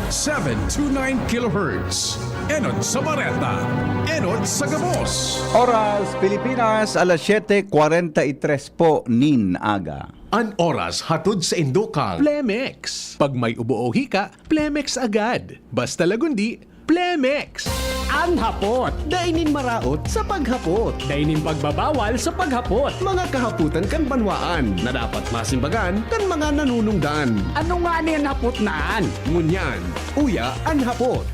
729 kHz. Enod sa Bareta, Enod sa Gabos. Oras Pilipinas, alas 7:43 po nin aga. An oras hatod sa Indokang Plemex. Pag may ubo o hika, Plemex agad. Basta lagundi, Plemex. Ang hapot, dainin maraot sa paghapot. Dainin pagbabawal sa paghapot. Mga kahaputan kan banwaan na dapat masimbagan kan mga nanunungdan. Ano nga niyan hapot naan? Ngunyan, uya ang hapot.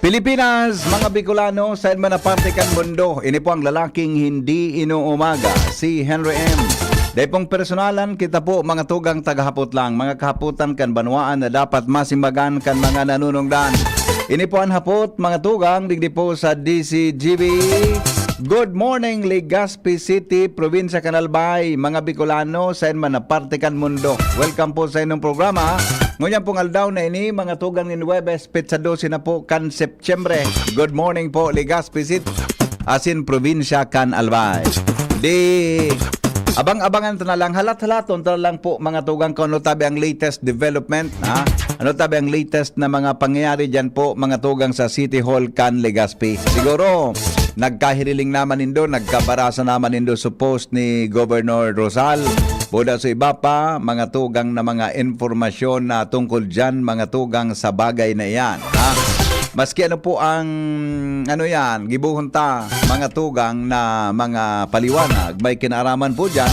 Pilipinas, mga Bicolano, saan man naparte kan mundo, ini po ang lalaking hindi inuumaga, si Henry M. Dahil pong personalan, kita po mga tugang tagahapot lang, mga kahaputan kan banwaan na dapat masimbagan kan mga nanunungdan. Ini po ang hapot, mga tugang, digdi po sa DCGB. Good morning, Legazpi City, Probinsya Canalbay, mga Bicolano, saan man naparte kan mundo. Welcome po sa inyong programa. Ngunyan pong aldaw na ini, mga tugang ni Nueves, Pizza 12 na po kan Septyembre. Good morning po, Legazpi City, asin Probinsya Canalbay. Di abang-abangan na lang, halat-halaton na lang po mga tugang kung ano tabi ang latest development, ha? Ano tabi ang latest na mga pangyayari dyan po mga tugang sa City Hall kan Legazpi. Siguro nagkahiriling naman nindo, nagkabarasa naman nindo sa post ni Governor Rosal. Buda sa iba pa, mga tugang na mga informasyon na tungkol dyan, mga tugang sa bagay na iyan. Ha? Maski ano po ang, ano yan, gibuhon ta, mga tugang na mga paliwanag, may kinaraman po dyan.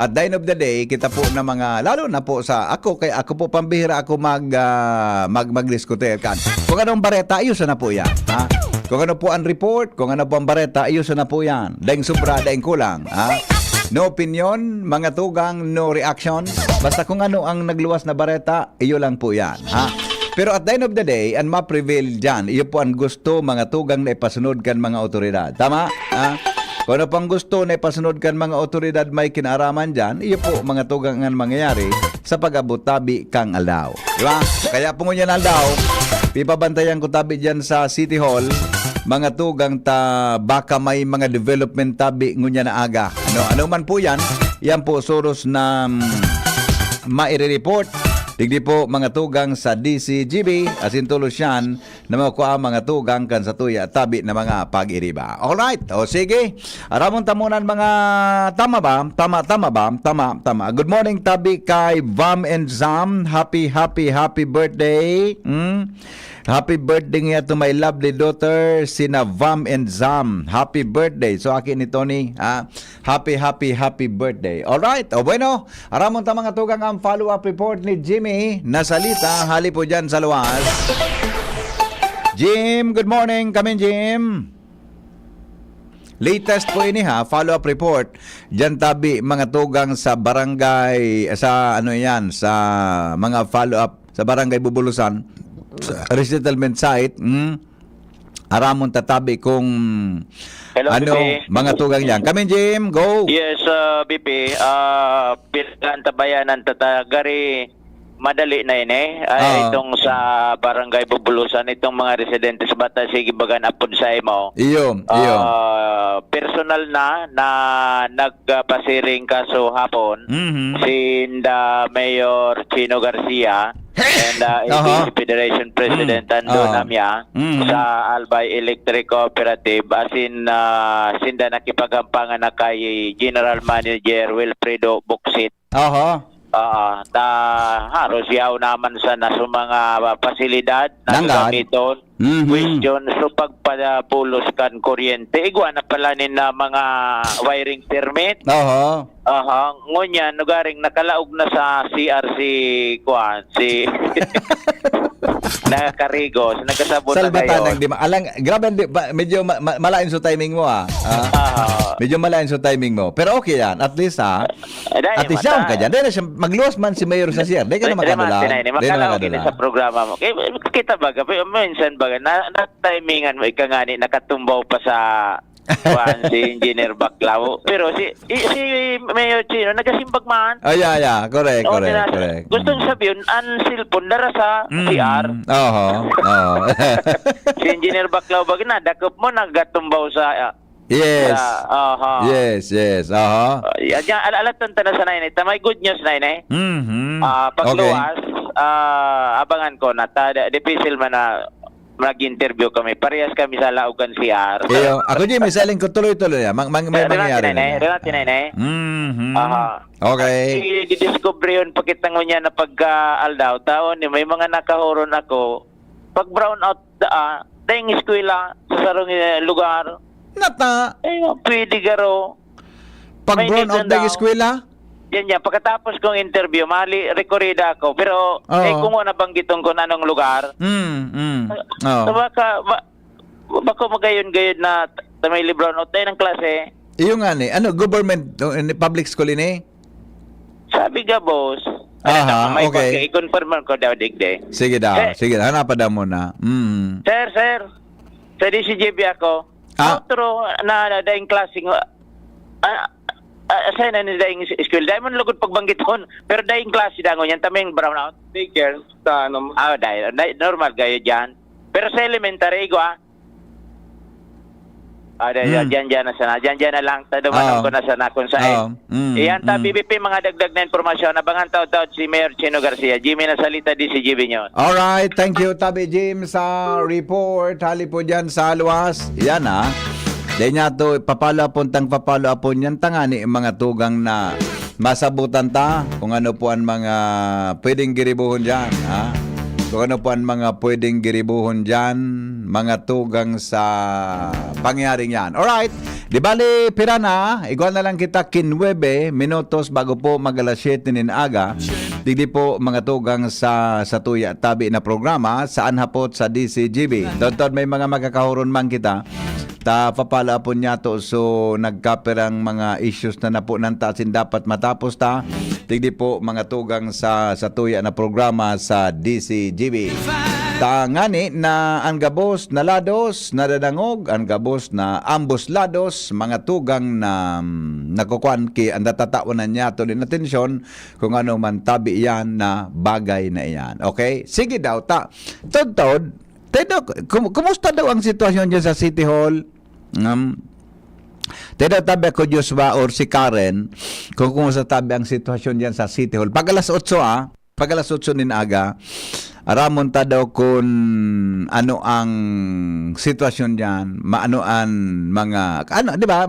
At the end of the day, kita po na mga, lalo na po sa ako, kay ako po pambihira ako mag-diskutir kan. Kung anong bareta, ayusan na po yan. Ha? Kung ano po ang report, kung ano po ang bareta, ayusan na po yan. Daing sobra, daing kulang. Ha? No opinion, mga tugang, no reaction. Basta kung ano ang nagluwas na bareta, iyo lang po yan. Ha? Pero at the end of the day, ang ma-prevail dyan, iyo po ang gusto, mga tugang na ipasunod kan mga otoridad. Tama? Ha? Kung ano pang gusto na ipasunod kan mga otoridad may kinaraman dyan, iyo po mga tugang ang mangyayari sa pag-abot tabi kang aldaw. Diba? Kaya po ngunyan aldaw, pipabantayan ko tabi dyan sa City Hall, mga tugang ta baka may mga development tabi ngunya na aga. Ano man po yan po soros na maire-report. Digdi po mga tugang sa DCGB asin tulos yan na makuha mga tugang kan sa tuya tabi na mga pag-iriba. Alright, o sige. Aramon tamunan mga tama ba? Tama. Good morning tabi kay Vam and Zam. Happy birthday. Happy birthday nga to my lovely daughter, sina Vam and Zam. Happy birthday. So akin ni Tony, happy birthday. Alright, o bueno, aramon ta mga tugang ang follow-up report ni Jimmy Nasalita. Hali po dyan sa luwas. Jim, good morning. Come in, Jim. Latest po ini ha, follow-up report. Diyan tabi mga tugang sa barangay, sa ano yan, sa mga follow-up sa barangay Bubulusan. Resettlement site, aramon tatabi kung hello, ano, BP. mga tugang yan. Kami, Jim, go! Yes, BP. Pilan tabayanan tatagari madali na ini. Itong sa barangay Bubulusan, itong mga residente sa Batasig, Bagan, Apod sa imo. Iyo. Personal na nagpasiring kaso hapon sinda Mayor Chino Garcia and ABS Federation President Ando Namya sa Albay Electric Cooperative asin sinda nakipaghampangan na kay General Manager Wilfredo Buksit. Haros yaw naman sa naso mga pasilidad na gamiton. Question so pagpapulos kan kuryente igwa na pala nin na mga wiring permit. Ngunya nugaring nakalaog na sa CRC kuan si Nakakarigos, nagkasabot na Salbatan kayo. ng di alang grabe medyo malain sa timing mo medyo malain sa timing mo. Pero okay yan. At least at least siya ka dyan. Dahil siya magluwas man si Mayor sa siya. Dahil ka na makadulang. Makalaw kini sa programa mo. Kita ba, minsan ba, na-timingan mo, ikangani, nakatumbaw pa sa si Engineer Baclao. Pero si Mayor Chino, nagasimbag man. Yeah. Correct. Gustong sabihin, ang cellphone dara sa CR. Si Engineer Baclao ba, nadakop mo, nagatumbaw sa... Yes. Yes. Alatan ta na sa nainay. May good news nainay. Pagluwas, abangan ko na difficile man na mag-interview kami. Parehas kami sa Laugan CR. Ako din may selling ko tuloy-tuloy. May mangyayari na. Relati nainay. Okay. Didiscover yun pakita ko niya na pagka-aldaw. Taon may mga nakahuron ako. Pag brown out dahing eskwela sa sarong lugar. Nata. Pwede garo. Pag May brown out nito daw. ng eskwela? Yan. Pagkatapos kong interview, mali, rekorida ako. Pero, kung ano banggitong ko na anong lugar. So, baka magayon-gayon na may libro out tayo ng klase. Iyo nga ni. Ano, government, public school ini? Sabi ka, boss. Okay. I-confirm ko daw, digde. Sige daw. Sige, hanapan daw mo na. Sir. Sa DCGB ako. Outro na daing klaseng... Asay na ni daing school. Dahil mo lugod pagbanggiton. Pero daing klase dangon yan. Taming brownout. Take care. Sa ano mo. Dahil. Normal kayo dyan. Pero sa elementary ko, Diyan na sana. Diyan na lang. Tadumanon ko na sana kung saan. Iyan BBP, mga dagdag na informasyon. Abangan taon-taon si Mayor Chino Garcia. Jimmy na salita di si GB nyo. Alright, thank you Tabi Jim sa report. Hali po dyan sa luwas. Yan Dahil niya to, papalo apon yan tangani mga tugang na masabutan ta kung ano po ang mga pwedeng giribuhon dyan. Kung ano po ang mga pwedeng giribuhon dyan, mga tugang sa pangyaring yan. Alright, di bali pirana, igual na lang kita 9 minutos bago po mag-alas 7 nin aga. Digdi po mga tugang sa tuya tabi na programa, saan hapot sa DCGB. Doon may mga magkakahuron man kita. Papala po niya to, so nagkaperang mga issues na po nantasin dapat matapos ta. Tigdi po mga tugang sa tuya na programa sa DCGB. Tangani na ang gabos na lados na dadangog, ang gabos na ambos lados, mga tugang na nakukuan ki ang natatawanan niya to din atensyon kung ano man tabi yan na bagay na iyan. Okay? Sige daw ta. Tod, kumusta daw ang sitwasyon dyan sa City Hall? Teda tabi ako Joshua or si Karen kung kumusta tabi ang sitwasyon diyan sa City Hall. Pag alas 8 pag alas 8 nin aga, aramon ta daw kung ano ang sitwasyon diyan, maanoan mga di ba?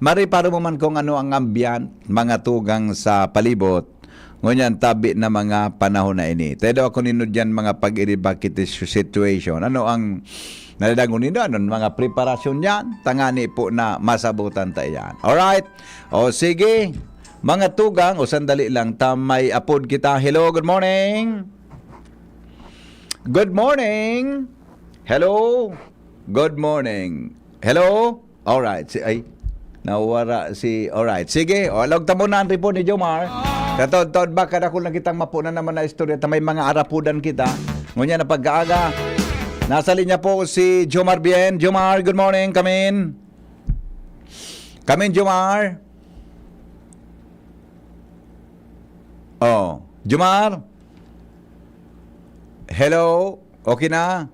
Mariparo mo man kung ano ang ambient, mga tugang sa palibot. Ngunyan tabi na mga panahon na ini. Teda ako ninudyan mga pag-iribakit situation. Ano ang naladangon nito, mga preparasyon yan, tangani po na masabutan tayo yan. Alright? O sige, mga tugang, sandali lang, tamay apod kita. Hello, good morning. Good morning. Hello. Good morning. Hello. Alright. Nawara alright. Sige, alog tamo na ang report ni Jomar. Katod-tod ba, kada ko lang kitang mapuna naman na istorya, tamay mga arapudan kita. Ngunyan na pagkaaga. Nasa linya po si Jomar Bien. Jomar, good morning. Come in. Come in, Jomar. Jomar? Hello? Okay na?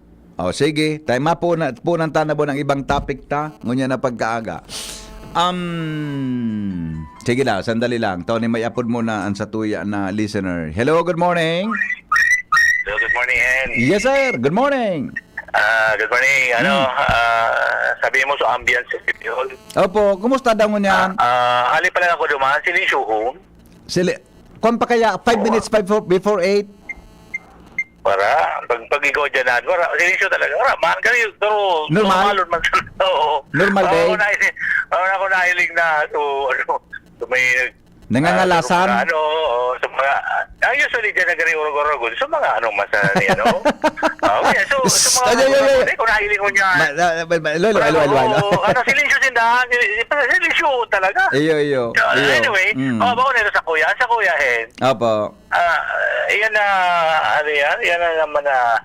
Sige. Tayo mapunan tanabo ng ibang topic ta. Ngunya na pagkaaga. Sige lang, sandali lang. Tony, may upload muna ang satuya na listener. Hello, good morning. Hello, good morning, Hen. Yes, sir. Good morning. Good morning. Sabi mo sa ambience sa City Hall. Opo, kumusta daw mo niyan? Hali pa lang ako dumaan. Sino yung showroom? Kung pa kaya 5 minutes before 8? Para, pag ikaw dyan na, sinisyo talaga. Man ka rin, pero normal man. Oo. Normal day? Ako nahiling na, so may nangangalasan? sa mga usually dyan nagari-urog-urog sa mga anong masana niya, no? Yeah, so mga kung nahiling mo niya. Lolo. Silisyo sindahan, silisyo talaga. Iyo. Anyway, bako nito sa kuya. Sa kuya, Hen. Opo. Yan na, yan na naman na,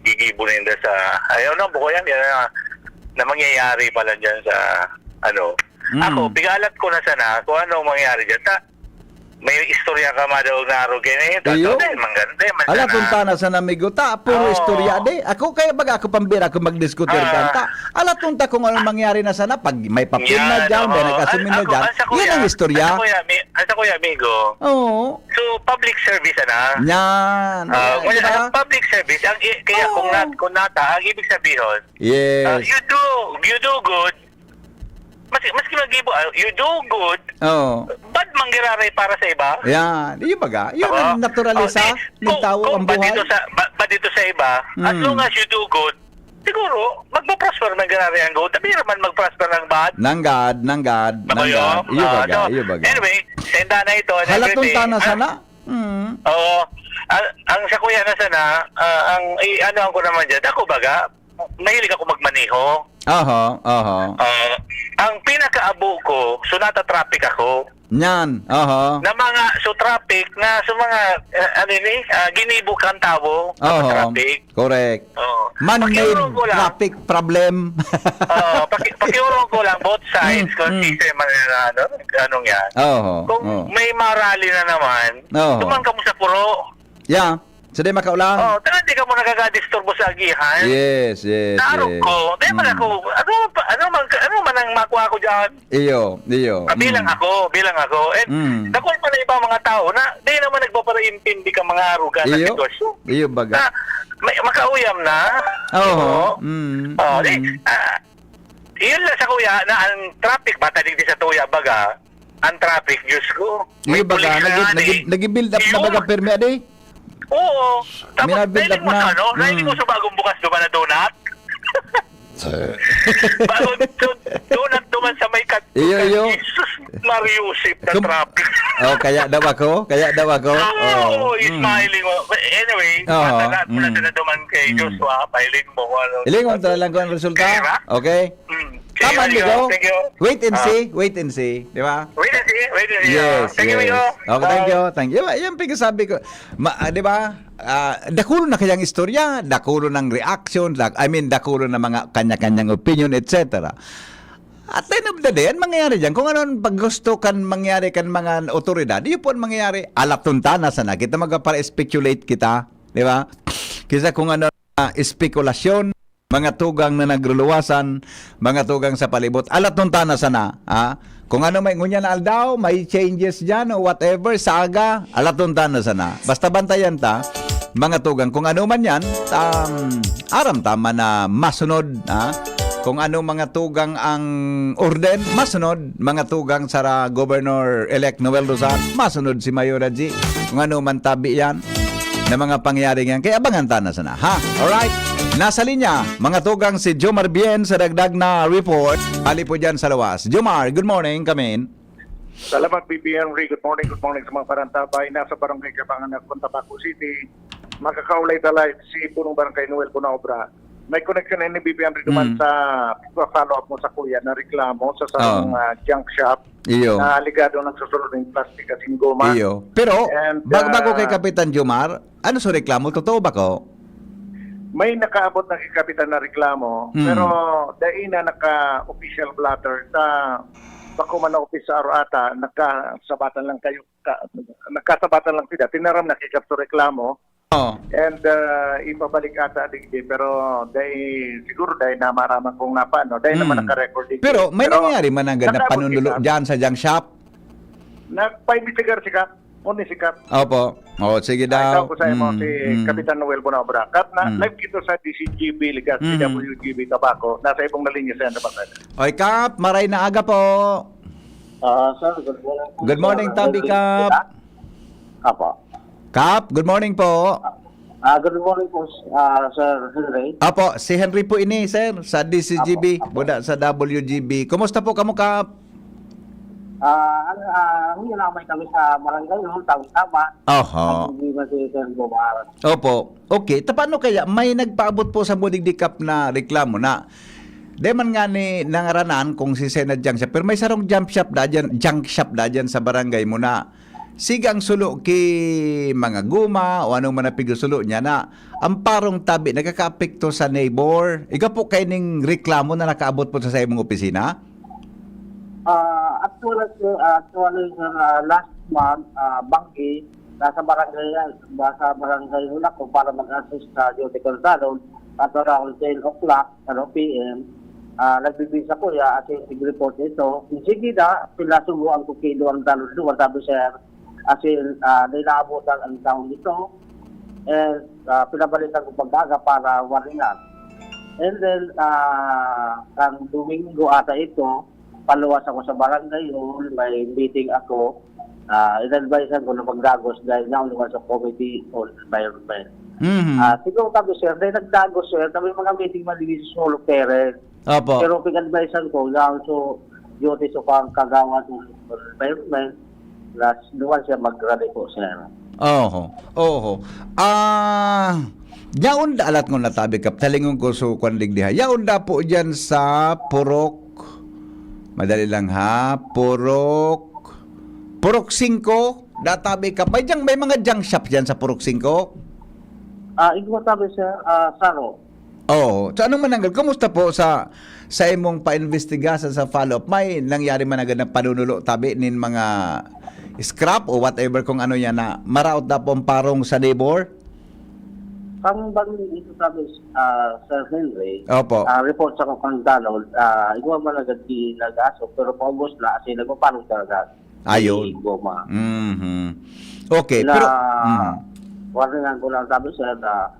gigibo na yun sa, ayaw na, buko yan na mangyayari pala dyan sa, Ako, pigalat ko na sana kung ano mangyayari dyan. May istorya ka madaw na arugin eh. Iyo. Ala, Ala, punta na sa namigo ta. Puro istorya de. Ako, kaya baga ako pambira ako magdiskutir kanta. Ala, tunta kung anong mangyari na sana. Pag may papel na dyan, may nagkasumin na dyan. Yan ang istorya. Asa kuya, amigo. Oo. So, public service na. Yan. Ang public service, kaya kung nata, ang ibig sabihin, Yes. you do good, maski mag-ibo, you do good, Oo. bad manggiraray para sa iba. Yan. Yung baga. Yun ang naturalisa ng tao ang buhay. Ba dito sa iba, as long as you do good, siguro, magpa-prosper manggiraray ang good. Sabi naman mag-prosper ng bad. Nanggad. Iyo baga. Anyway, senda na ito. Halatong tana sana. Oo. Ang sa kuya na sana, ano ko naman dyan, ako baga, mahilig ako magmaniho. Aha. Ang pinakaabo ko, so nata-traffic ako, Yan. Aha. na mga so traffic na so mga ginibok ang tao Aha. traffic. Correct. Oh. Man-made Pakiurong ko lang. traffic problem. Pakiurong ko lang both sides kung Mm. system anong yan. Oo. Kung may marali na naman, Oo. tuman ka mo sa puro. Yeah. So di makaulang. Tara di ka mo nagkakadisturbo sa agihan. Yes. Naarog ko. Dahil man ako, ano man ang makuha ko dyan? Iyo. Bilang ako. And dakol pa na ibang mga tao na di naman nagpaparaintindi ka mga aruga na Iyo. sitwasyon. Iyo Na baga. makauyam na. Oo. Yun lang sa kuya na ang traffic, bata digdi sa tuya baga, ang traffic, Diyos ko. Iyo baga. Nag-build up na baga permi ade. Oo. Tapos, Minabuild up nailing mo na. sa nailing mo sa bagong bukas duman na donut. Bagong donut duman sa may kat. Iyo. Jesus, Mariusip na traffic. Kaya daw ako. Oo, smiling mo. Anyway, matagat mo na sa duman kay Joshua, pahiling mo. Ilingon talaga ang resulta. Diba? Okay. Tama, Thank Migo. you. Wait and see. Di ba? Wait and see. Yes. Thank you, Migo. Okay, thank you. Yan pinagsasabi ko. Di ba? Dakulo na kayang istorya, dakulo ng reaction, dakulo na mga kanya-kanyang opinion, etc. At the end of the day, ang mangyayari dyan, kung ano pag gusto kan mangyari kan mga otoridad, yun po ang mangyayari. Alatunta na sana. Kita magpara-speculate kita. Di ba? Kisa kung ano spekulasyon, mga tugang na nagluluwasan, mga tugang sa palibot, alatunta na sana. Kung ano may ngunya na aldaw, may changes dyan o whatever, saga, alatunta na sana. Basta bantayan ta, mga tugang, kung ano man yan, aram tama na masunod, kung ano mga tugang ang orden, masunod. Mga tugang sa Governor-elect Noel Rosar, masunod si Mayor Raji. Kung ano man tabi yan, na mga pangyayari yan, kaya abangan ta na sana. Alright? Nasa linya, mga tugang si Jomar Bien sa dagdag na report. Ali po dyan sa lawas. Jomar, good morning, come in. Salamat, BPM Ray. Good morning sa mga parantabay. Nasa barangay Kabangan ng Cotabato City. Makakaulay talay si punong barangay Noel Bunaobra. May connection na ni BPM Ray duman sa follow-up mo sa kuya na reklamo sa junk shop. Iyo. Na aligado nagsusunod ng plastic at goma. Iyo. Pero, And, bago kay Kapitan Jomar, ano sa reklamo? Totoo ba ko? May nakaabot na kay Kapitan na reklamo, pero dahil na naka-official blatter sa Bakuman na office sa Aroata, nakasabatan lang sila. Tinaram na kay Kapto reklamo. And ipabalik ata digdi, pero siguro dahil na maramang kung napano, dahil naman naka-record digdi. Pero may nangyari man ang na panunulo dyan sa junk shop? Nagpa-investigar si Kap. Uni si Kap. Opo. Sige daw. Itaw ko sa imo si Kapitan Noel Bunaobra. Kap na live kito sa DCGB, Ligas, CWGB, Tabaco. Nasa ibong na linya sa Andabasan. Oy, Kap, maray na aga po. Sir, good morning. Good morning, Tabi Kap. Apo. Kap, good morning po. Good morning po, Sir Henry. Apo, si Henry po ini, sir, sa DCGB, buda sa WGB. Kumusta po kamo, Kap? Ang nilamay kami sa barangay noon, tama. Oho. Hindi ba si Sir Gomar? Opo. Okay. Paano kaya may nagpaabot po sa Modigdikap na reklamo na di man nga ni nangaranan kung si Senad junk shop, pero may sarong junk shop da dyan sa barangay mo na sigang sulo ki mga guma o anong manapig sulo niya na ang parong tabi nagkakaapekto sa neighbor. Ika po kayo ning reklamo na nakaabot po sa imong opisina? Actually, last month, Bangki, nasa barangay nila ko para mag-assist sa duty control at around 10 o'clock, PM. Nagbibisa ko at report ito. Sige na, pinasubuan ko kilo ang dalon doon. Sabi sir, nilaabutan ang taon nito. And pinabalitan ko pagdaga para waringan. And then, ang Domingo ata ito, paluwas ako sa barangay hall, may meeting ako. In-advisean ko na magdagos dahil nauluwas sa committee on environment. Siguro kami sir, dahil nagdagos sir, kami mga meeting malinis sa solo parent. Opo. Pero pag-advisean ko, so duty sa kagawa ng environment, luwan siya mag-rally po sir. Oho. Yaon da alat ng natabi kap, talingon ko so kwanlig diha. Yaon da po dyan sa Purok, madali lang ha, Purok 5, databi kap. May mga junk shop dyan sa Purok 5? Ikaw sabi sir, Saro. Oo. So anong mananggal? Kumusta po sa imong pa-investigasan sa follow-up? May nangyari man agad na panunulo tabi nin mga scrap o whatever kung ano yan na maraot na po ang parong sa neighbor? Kung bago ito sabi, Sir Henry, Opo. report sa kong Donald, ikaw man agad di nag-aso, pero paubos na kasi nagpapanong talaga. Ayun. Goma. Okay. Na, Pero, waringan ko lang sabi sir na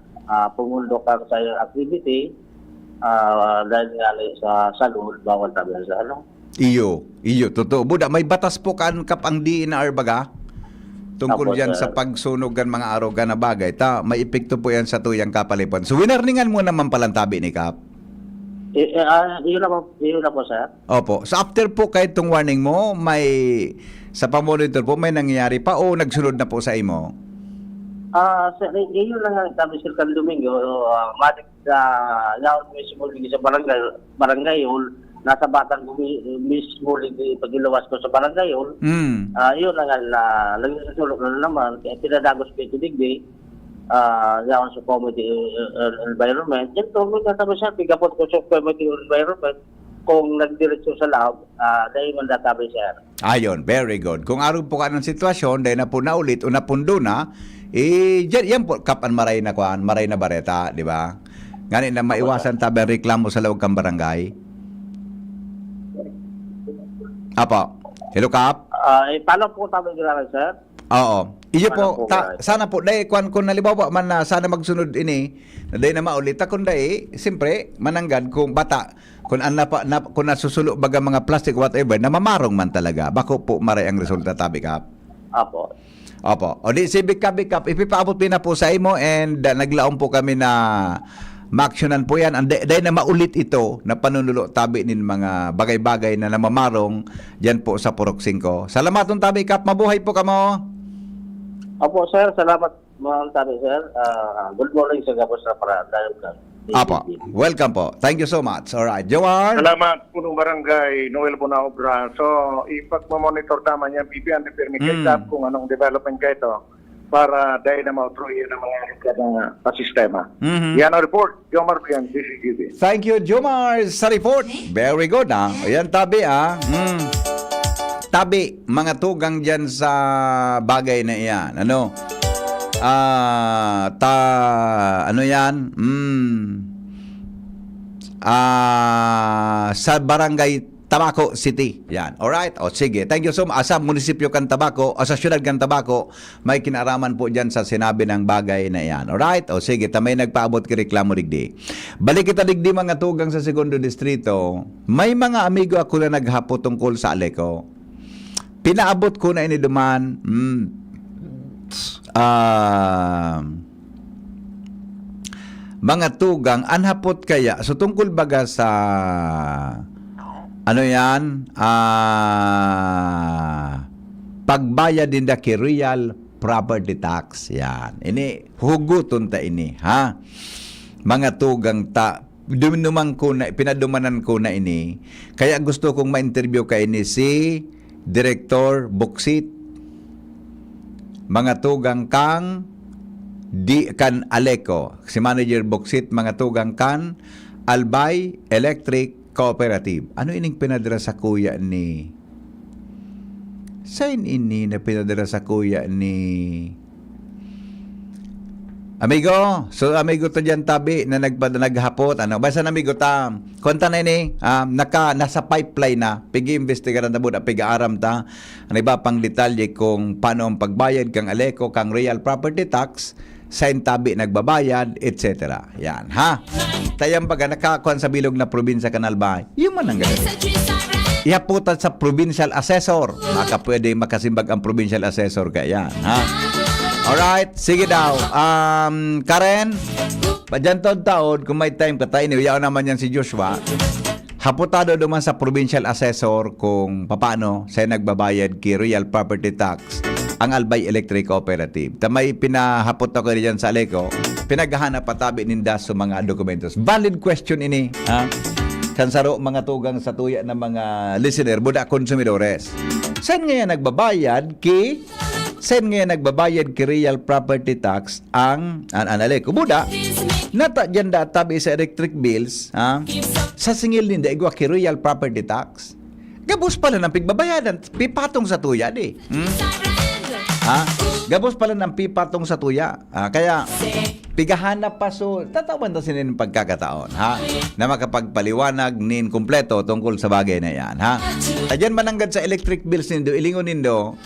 pumundo ka sa iyong activity dahil nga sa salud, bawal tabi sa ano. iyo, totoo. Buda, may batas po kan kap ang DNR baga? Tungkol Apo, yan sir. sa pagsunog ng mga arogan na bagay. May epekto po yan sa tuyang kapalipan. So, winarningan mo naman palang tabi ni Kap. Yun na po sir. Opo. So, after po kahit itong warning mo, may sa pamonitor po, may nangyayari pa o nagsunod na po sa imo? Sir, yun lang ang sabi sir kan Domingo, matik yaon mismo sa barangay hall, nasa batang mismo pagilawas ko sa barangay hall. Yun lang ang nagsusulok na naman, kaya pinadagos ko ito digdi, yaon sa committee environment. Yan to, may katabi siya, pigapot ko sa committee environment, kung nagdiretso sa lab, dahil man databi sir. Ayon, very good. Kung araw po ka ng sitwasyon, dahil na po na ulit o napundo na, yan po, kapan maray na bareta, di ba? Ngayon na maiwasan tabi ang reklamo sa lawag kang barangay. Apo. Hello, Kap? Paano po sabi nila sir? Oo. Iyo po, Paano po, guys? sana po, dahil kung nalibawa man na sana magsunod ini, na dahil na maulit, kung dahil, siyempre, mananggad kung bata, kung nasusulo baga mga plastic whatever, na mamarong man talaga, bako po maray ang resulta tabi, Kap? Apo. Opo. O di, si Big Cup, ipipaabot din na po sa imo and naglaon po kami na maaksyonan po yan. Dahil na maulit ito na panunulo tabi nin mga bagay-bagay na namamarong dyan po sa Purok 5. Salamat ng tabi, Kap. Mabuhay po kamo. Opo sir, salamat mga tabi sir. Good morning sa Gabos na para dahil ka. Apo. Welcome po. Thank you so much. Alright. Joan? Salamat, Punong Barangay, Noel Bonaobra. So, ipag-monitor naman yan, BBM, permit kung anong development kayo ito para dahil na mautruyin ng mga sistema. Yan ang report. Jomar Pian, DCGB. Thank you, Jomar, sa report. Very good, ha? Ayan, tabi, ha? Tabi, mga tugang dyan sa bagay na iyan. Ano? Ano yan? Sa barangay Tabaco City. Yan. Alright? O sige. Thank you so much. Sa munisipyo kan Tabaco, o sa syudad kan Tabaco, may kinaraman po dyan sa sinabi ng bagay na yan. Alright? O sige. Tamay nagpaabot ki reklamo digdi. Balik kita digdi mga tugang sa segundo distrito. May mga amigo ako na naghapo tungkol sa Aleco. Pinaabot ko na ini duman. Mga tugang anhapot kaya so tungkol baga sa ano yan? Pagbayad din da ki real property tax. Yan. Ini, huguton ta ini. Ha? Mga tugang ta, pinadumanan ko na ini. Kaya gusto kong ma-interview ka ini si Director Boksit. Mga tugang kang kan Aleco. Si Manager Boksit, mga tugang kan Albay Electric Cooperative. Ano ining pinadala sa kuya ni... Saan ini na pinadala sa kuya ni... Amigo, so amigo to dyan tabi na naghapot, ano, basta amigo ta, konta na ini, nasa pipeline na, pigi-investigaran na po, pigi-aram ta, ang iba pang detalye kung paano ang pagbayad kang Aleco, kang real property tax, sa tabi nagbabayad, etc. Yan, ha? Tayang baga nakakuan sa bilog na probinsya Kanal Bay, yung man ang ganun. Iaputan sa provincial assessor, maka pwede makasimbag ang provincial assessor kaya yan, ha? Alright, sige daw. Karen, padyan taon, kung may time ka tayo, niwiyaw naman yan si Joshua. Haputado naman sa provincial assessor kung paano siya nagbabayad ki real property tax ang Albay Electric Cooperative. Tamay pinahapot ako diyan sa Aleco, pinaghahanap patabi ninda sa mga dokumentos. Valid question ini, ha? Kansaro mga tugang sa tuya ng mga listener, buda konsumidores. Saan ngayon nagbabayad ki real property tax ang Aleco? Buda, nata dyan tabi sa electric bills, ha? Sa singil ninda, igwa ki real property tax. Gabos pala ng pigbabayadan, pipatong sa tuya, di. Ha? Gabos pala ng pipatong sa tuya. Kaya, pigahanap pa so, tatawan na sinin ng pagkakataon, ha? Na makapagpaliwanag nin kumpleto tungkol sa bagay na yan, ha? Tadyan mananggad sa electric bills nindo, ilingon nindo,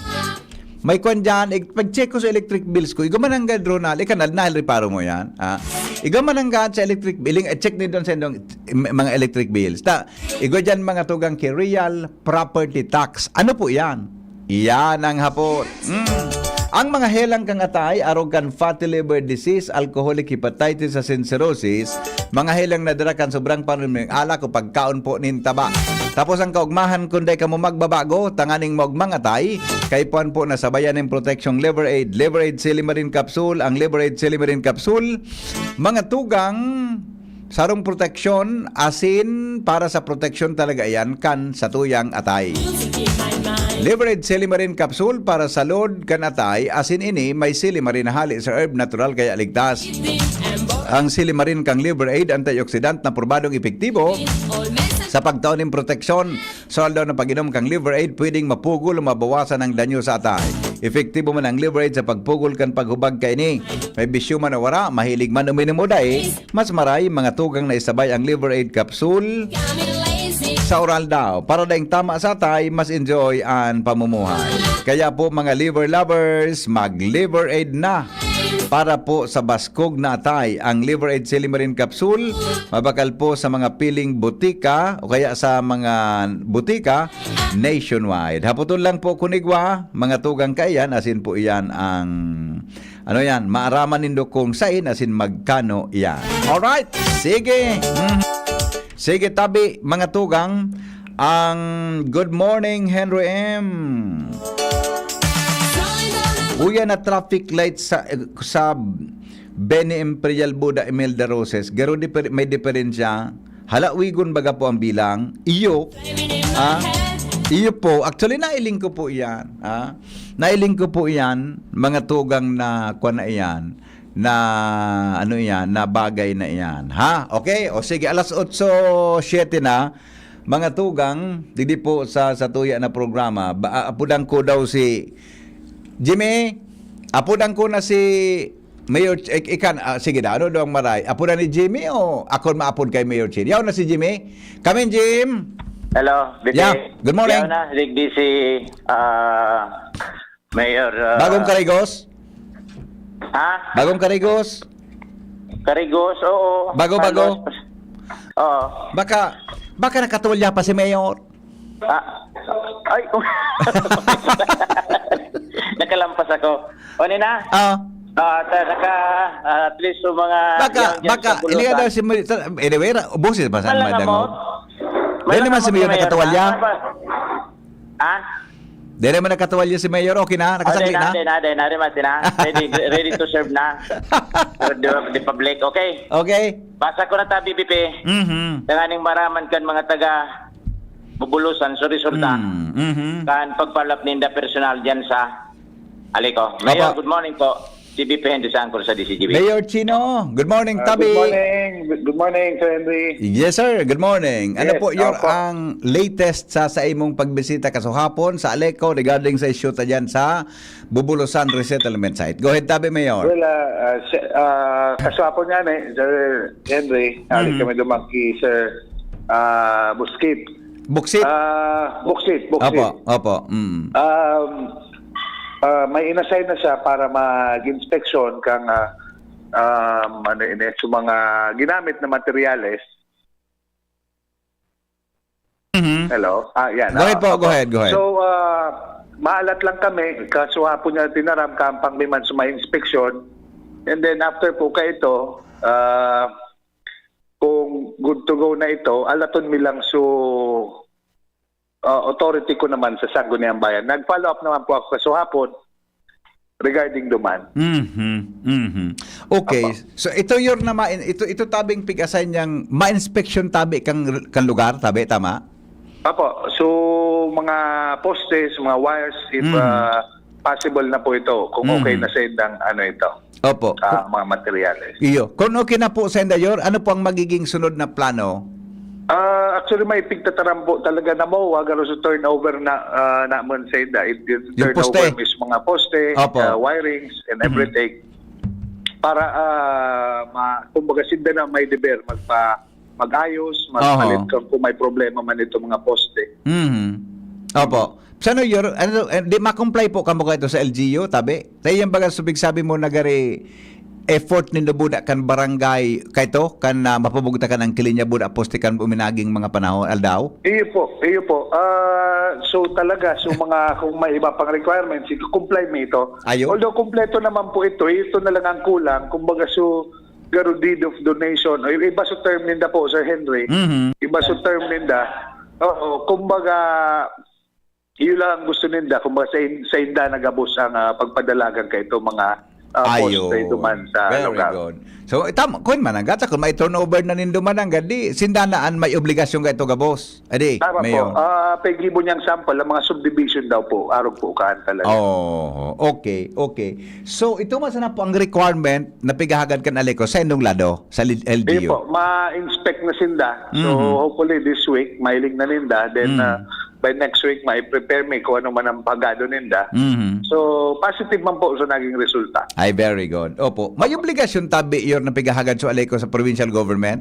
may kwan dyan, pag-check ko sa electric bills ko, igamananggad, Ronald, ikanal, reparo mo yan. Igamananggad sa electric billing, check nito sa mga electric bills. Igo dyan mga tugang ki real property tax. Ano po yan? Iyan ang hapot. Ang mga helang kang atay, arogan fatty liver disease, alcoholic hepatitis, and cirrhosis, mga helang nadara kan sobrang panuming ala ko pagkaon po nin taba. Tapos ang kaugmahan kunday ka mo magbabago, tanganing mo mga atay, kay puan po na sabayan ng protection liver aid silimarin capsule, ang liver aid silimarin capsule, mga tugang sarong protection, asin para sa protection talaga yan kan sa tuyang atay. Liver-aid silimarin capsule para sa load kan atay, asin ini may silimarin na hali sa herb natural kaya ligtas. Ang silimarin kang liver-aid antioxidant na probadong epektibo sa pagtaon ng proteksyon. So daw na pag-inom kang liver-aid pwedeng mapugol o mabawasan ang danyo sa atay. Epektibo man ang liver-aid sa pagpugol kan paghubag kay ni. May bisyo man o wara, mahilig man uminom o day, mas maray mga tugang na isabay ang liver-aid capsule sa oral daw. Para daing tama sa atay, mas enjoy ang pamumuhay. Kaya po mga liver lovers, mag-liver aid na. Para po sa baskog na atay, ang liver aid silimarin capsule, mabakal po sa mga piling butika o kaya sa mga butika nationwide. Haputon lang po kunigwa, mga tugang kaiyan, asin po iyan ang ano yan, maaraman nindo kung sain, asin magkano yan. Alright, sige. Sige tabi, mga tugang, ang Good Morning Henry M. Uya na traffic light sa Beni Imperial Buda Imelda Roses. Garo may diferensya. Halawigon baga po ang bilang. Iyo po. Actually, nailing ko po yan. Nailing ko po yan, mga tugang na kwa na iyan. Na ano yan, na bagay na yan. Ha? Okay? O sige, alas 8:07 na. Mga tugang, hindi po sa tuya na programa. Apudang ko daw si Jimmy. Apudang ko na si Mayor sige na, ano daw ang maray? Apudan ni Jimmy o ako maapod kay Mayor Chin? Yaw na si Jimmy. Come in, Jim. Hello, busy. Yeah, good morning. Yaw na, busy, Mayor. Bagong Karigos? Ha? Bagong Karigos? Karigos, oo. Bago. Oo. Baka nakatulya pa si Mayor. Ay, nakalampas ako. O nina? At least yung mga... Baka, hindi ka daw si Mayor. Anyway, busis ba saan madamo? Dahil naman si Mayor nakatawalya. Ha? Dahil naman nakatawalya si Mayor. Okay na? Nakasakli na? Ready to serve na. For the public, okay? Okay. Basa ko na ta, BBP. Mhm. Tanganing maraman kan mga taga bubulusan sa resulta. Mhm. Kan pagpalap ninda personal dyan sa Aliko. Mayor, Opo. good morning po. CBP Henry Sangkor sa DCGB. Mayor Chino, good morning, Tabi. Good morning. Good morning, Sir Henry. Yes, sir. Good morning. Ano Yes, po your opo. ang latest sa imong pagbisita kasahapon sa Aleco regarding sa issue ta dyan sa Bubulusan Resettlement Site? Go ahead, Tabi, Mayor. Well, kaswapon yan Sir Henry. Ali kami dumaki, Sir Buskit. Buksit? Buksit. Opo. May inassign na siya para mag-inspection kang so mga ginamit na materyales. Hello? Yan. Go ahead po, go ahead. So, maalat lang kami. Kasuhapon niya tinaram kampang liman sa may inspection. And then after po ka ito, kung good to go na ito, alaton mi lang authority ko naman sa Sangguniang Bayan. Nag-follow up naman po ako kasuhapon regarding duman. Okay. So ito your na ito tabing pig-assign niyang ma-inspection tabi kang lugar, tabi, tama? Apo, so mga postes, mga wires, if possible na po ito, kung okay na sa indang ito, Opo. mga materyales. Iyo. Kung okay na po sa Indayor, ano po ang magiging sunod na plano? Actually, may pigtatarambo talaga na mo, garo sa turnover na naman sa inda. Yung Turnover poste. is mga poste, Opo. wirings, and everything. Para, kumbaga sinda na may deber, mag-ayos, magpalit kung may problema man ito mga poste. Opo. Sano yor, di ma-comply po kamo ito sa LGU, tabi? Tayo yung baga subig sabi mo nagari effort ni buda kan barangay kayto kan mapabugta kan ang kilinya buda poste kan uminaging mga panahon aldaw. Iyo po. So talaga, mga kung may iba pang requirements, i-comply mo ito. Ayo. Although kompleto naman po ito na lang ang kulang. Kumbaga garo deed of donation. O, iba sa term ninda po, Sir Henry. Iba sa term ninda. Oo, kumbaga, iyo lang ang gusto ninda. Kumbaga sa inda nagabos ang pagpadalagan kay ito mga poste duman sa Very lugar. good. So, tama, kung mananggat, kung may turnover na nindo mananggat, di, sindanaan may obligasyon ka ito gabos. Adi, Tama Mayor. po. Pegibo niyang sample, ang mga subdivision daw po, arog po kaan talaga. Oh, okay. So, ito masana po ang requirement na pigahagad kan Aleco sa indong lado, sa LGU. Po, ma-inspect na sinda. So, hopefully this week, mailing na ninda. Then, by next week, mai-prepare me kung ano man ang pagado ninda. So, positive man po sa naging resulta. Ay, very good. Opo. May obligasyon tabi yon na pigahagad sa Aleco sa provincial government?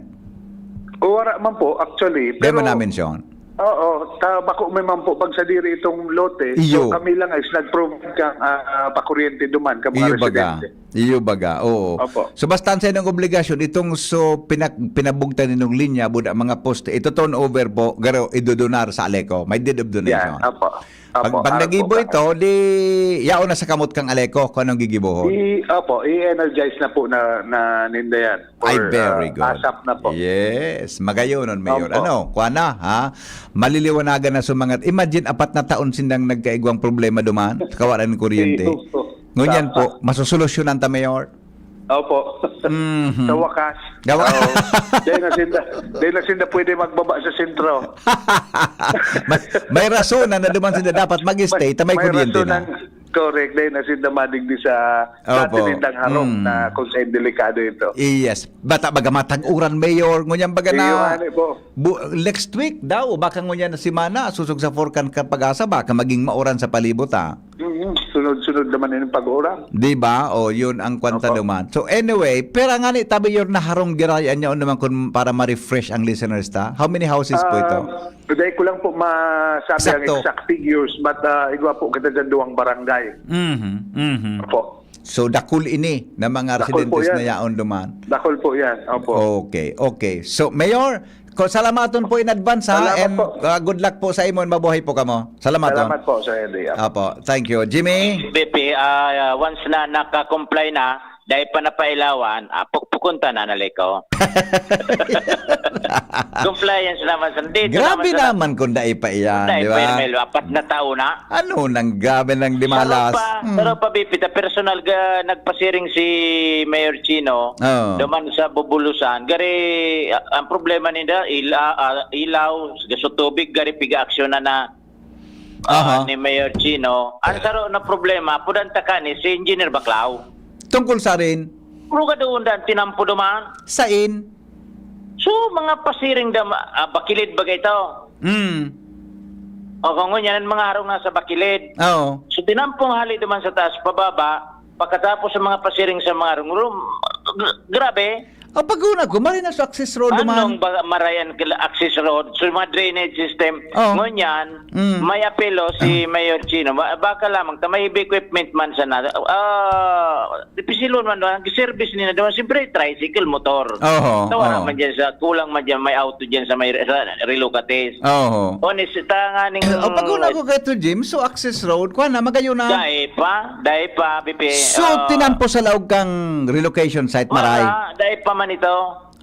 Wala man po, actually. Di mo namin, Sean? Oo, bako may man po pag sa diri itong lote. Iyo. So, kami lang ay nag-provide kang pakuryente duman, ka mga residente. Iyo baga. Oo. Opo. So bastan sa inyong obligasyon itong pinabugtan ninong linya buda mga poste ito turn over po garo idodonar sa Aleco. May deed of donation. Yan, apo. Pag nagibo ito, di yaon na sa kamot kang Aleco kung anong gigibohon. I-energize na po na ninda yan. Ay, very good. ASAP na po. Yes, magayonon, Mayor. Opo. Ano, kuana, ha? Maliliwanagan na sumangat. Imagine, 4 na taon sindang nagkaigwang problema duman, kawalan ng kuryente. Ngunyan po, masusolusyonan ta, Mayor. Opo. Sa wakas. Dahil na sinda pwede magbaba sa sentro. may rason na duman sila dapat mag-stay, ta may kuryente na. Correct. Dahil na sinda madigdi sa natinindang harong na kung saan delikado ito. Yes. Bata baga matag-uran, Mayor. Ngunyan baga na next week daw, baka ngunyan na si Mana, susog sa Forcan Pag-asa, baka maging mauran sa palibot, ha? Sunod-sunod naman yung pag-uram. Di ba? O yun ang kwanta naman. So anyway, pero nga ni tabi yor na harong girayan niya naman kung para ma-refresh ang listeners ta. How many houses po ito? Today ko lang po masabi Exacto. ang exact figures, but igwa po kita dyan duwang barangay. Opo. So dakul ini na mga Dakul po residentes yan. na yaon duman. Dakol po yan. Opo. Okay. So Mayor, salamaton po in advance, ha? Salamat And po. good luck po sa imon, mabuhay po kamo. Salamaton. Salamat po, Sir Henry. Apo, thank you. Jimmy? BP, once na naka-comply na, dahil pa napailawan, pukunta na naliko. Compliance naman sa dito. Grabe naman kung dai pa iyan, di ba? May 4 na taon na. Ano nang gabi ng dimalas? Pero pa Bipita, personal nagpasiring si Mayor Chino Oo. duman sa Bubulusan. Gari ang problema nila ilaw, gaso tubig, gari piga-aksyon na Aha. ni Mayor Chino. Ang saro na problema, pudanta ka ni si Engineer Baclao. Tungkol sa rin, Puro ka doon dan, tinampo duman. sain? So, mga pasiring bakilid bagay ito. O kung ganyan, mga harong nasa bakilid. Oo. So, tinampong hali duman sa taas, pababa, pagkatapos sa mga pasiring sa mga harong, grabe. O pag-una ko, marina sa access road Anong naman. marayan access road? So, mga drainage system, Oh. ngunyan, may apelo si Mayor Chino. Baka lamang, may equipment man sa na. Dipisilon man doon, ang service nila doon, siyempre, tricycle, motor. Oo, Tawa oo. man dyan sa, kulang man dyan, may auto dyan sa may relocates. Oo. Honest, tanganing... O pag-una ko kay to Jim, so access road, kuha na, magayo na. Dahil pa, Bipi. So, tinampo sa laog kang relocation site, maray. Dahil pa man ito.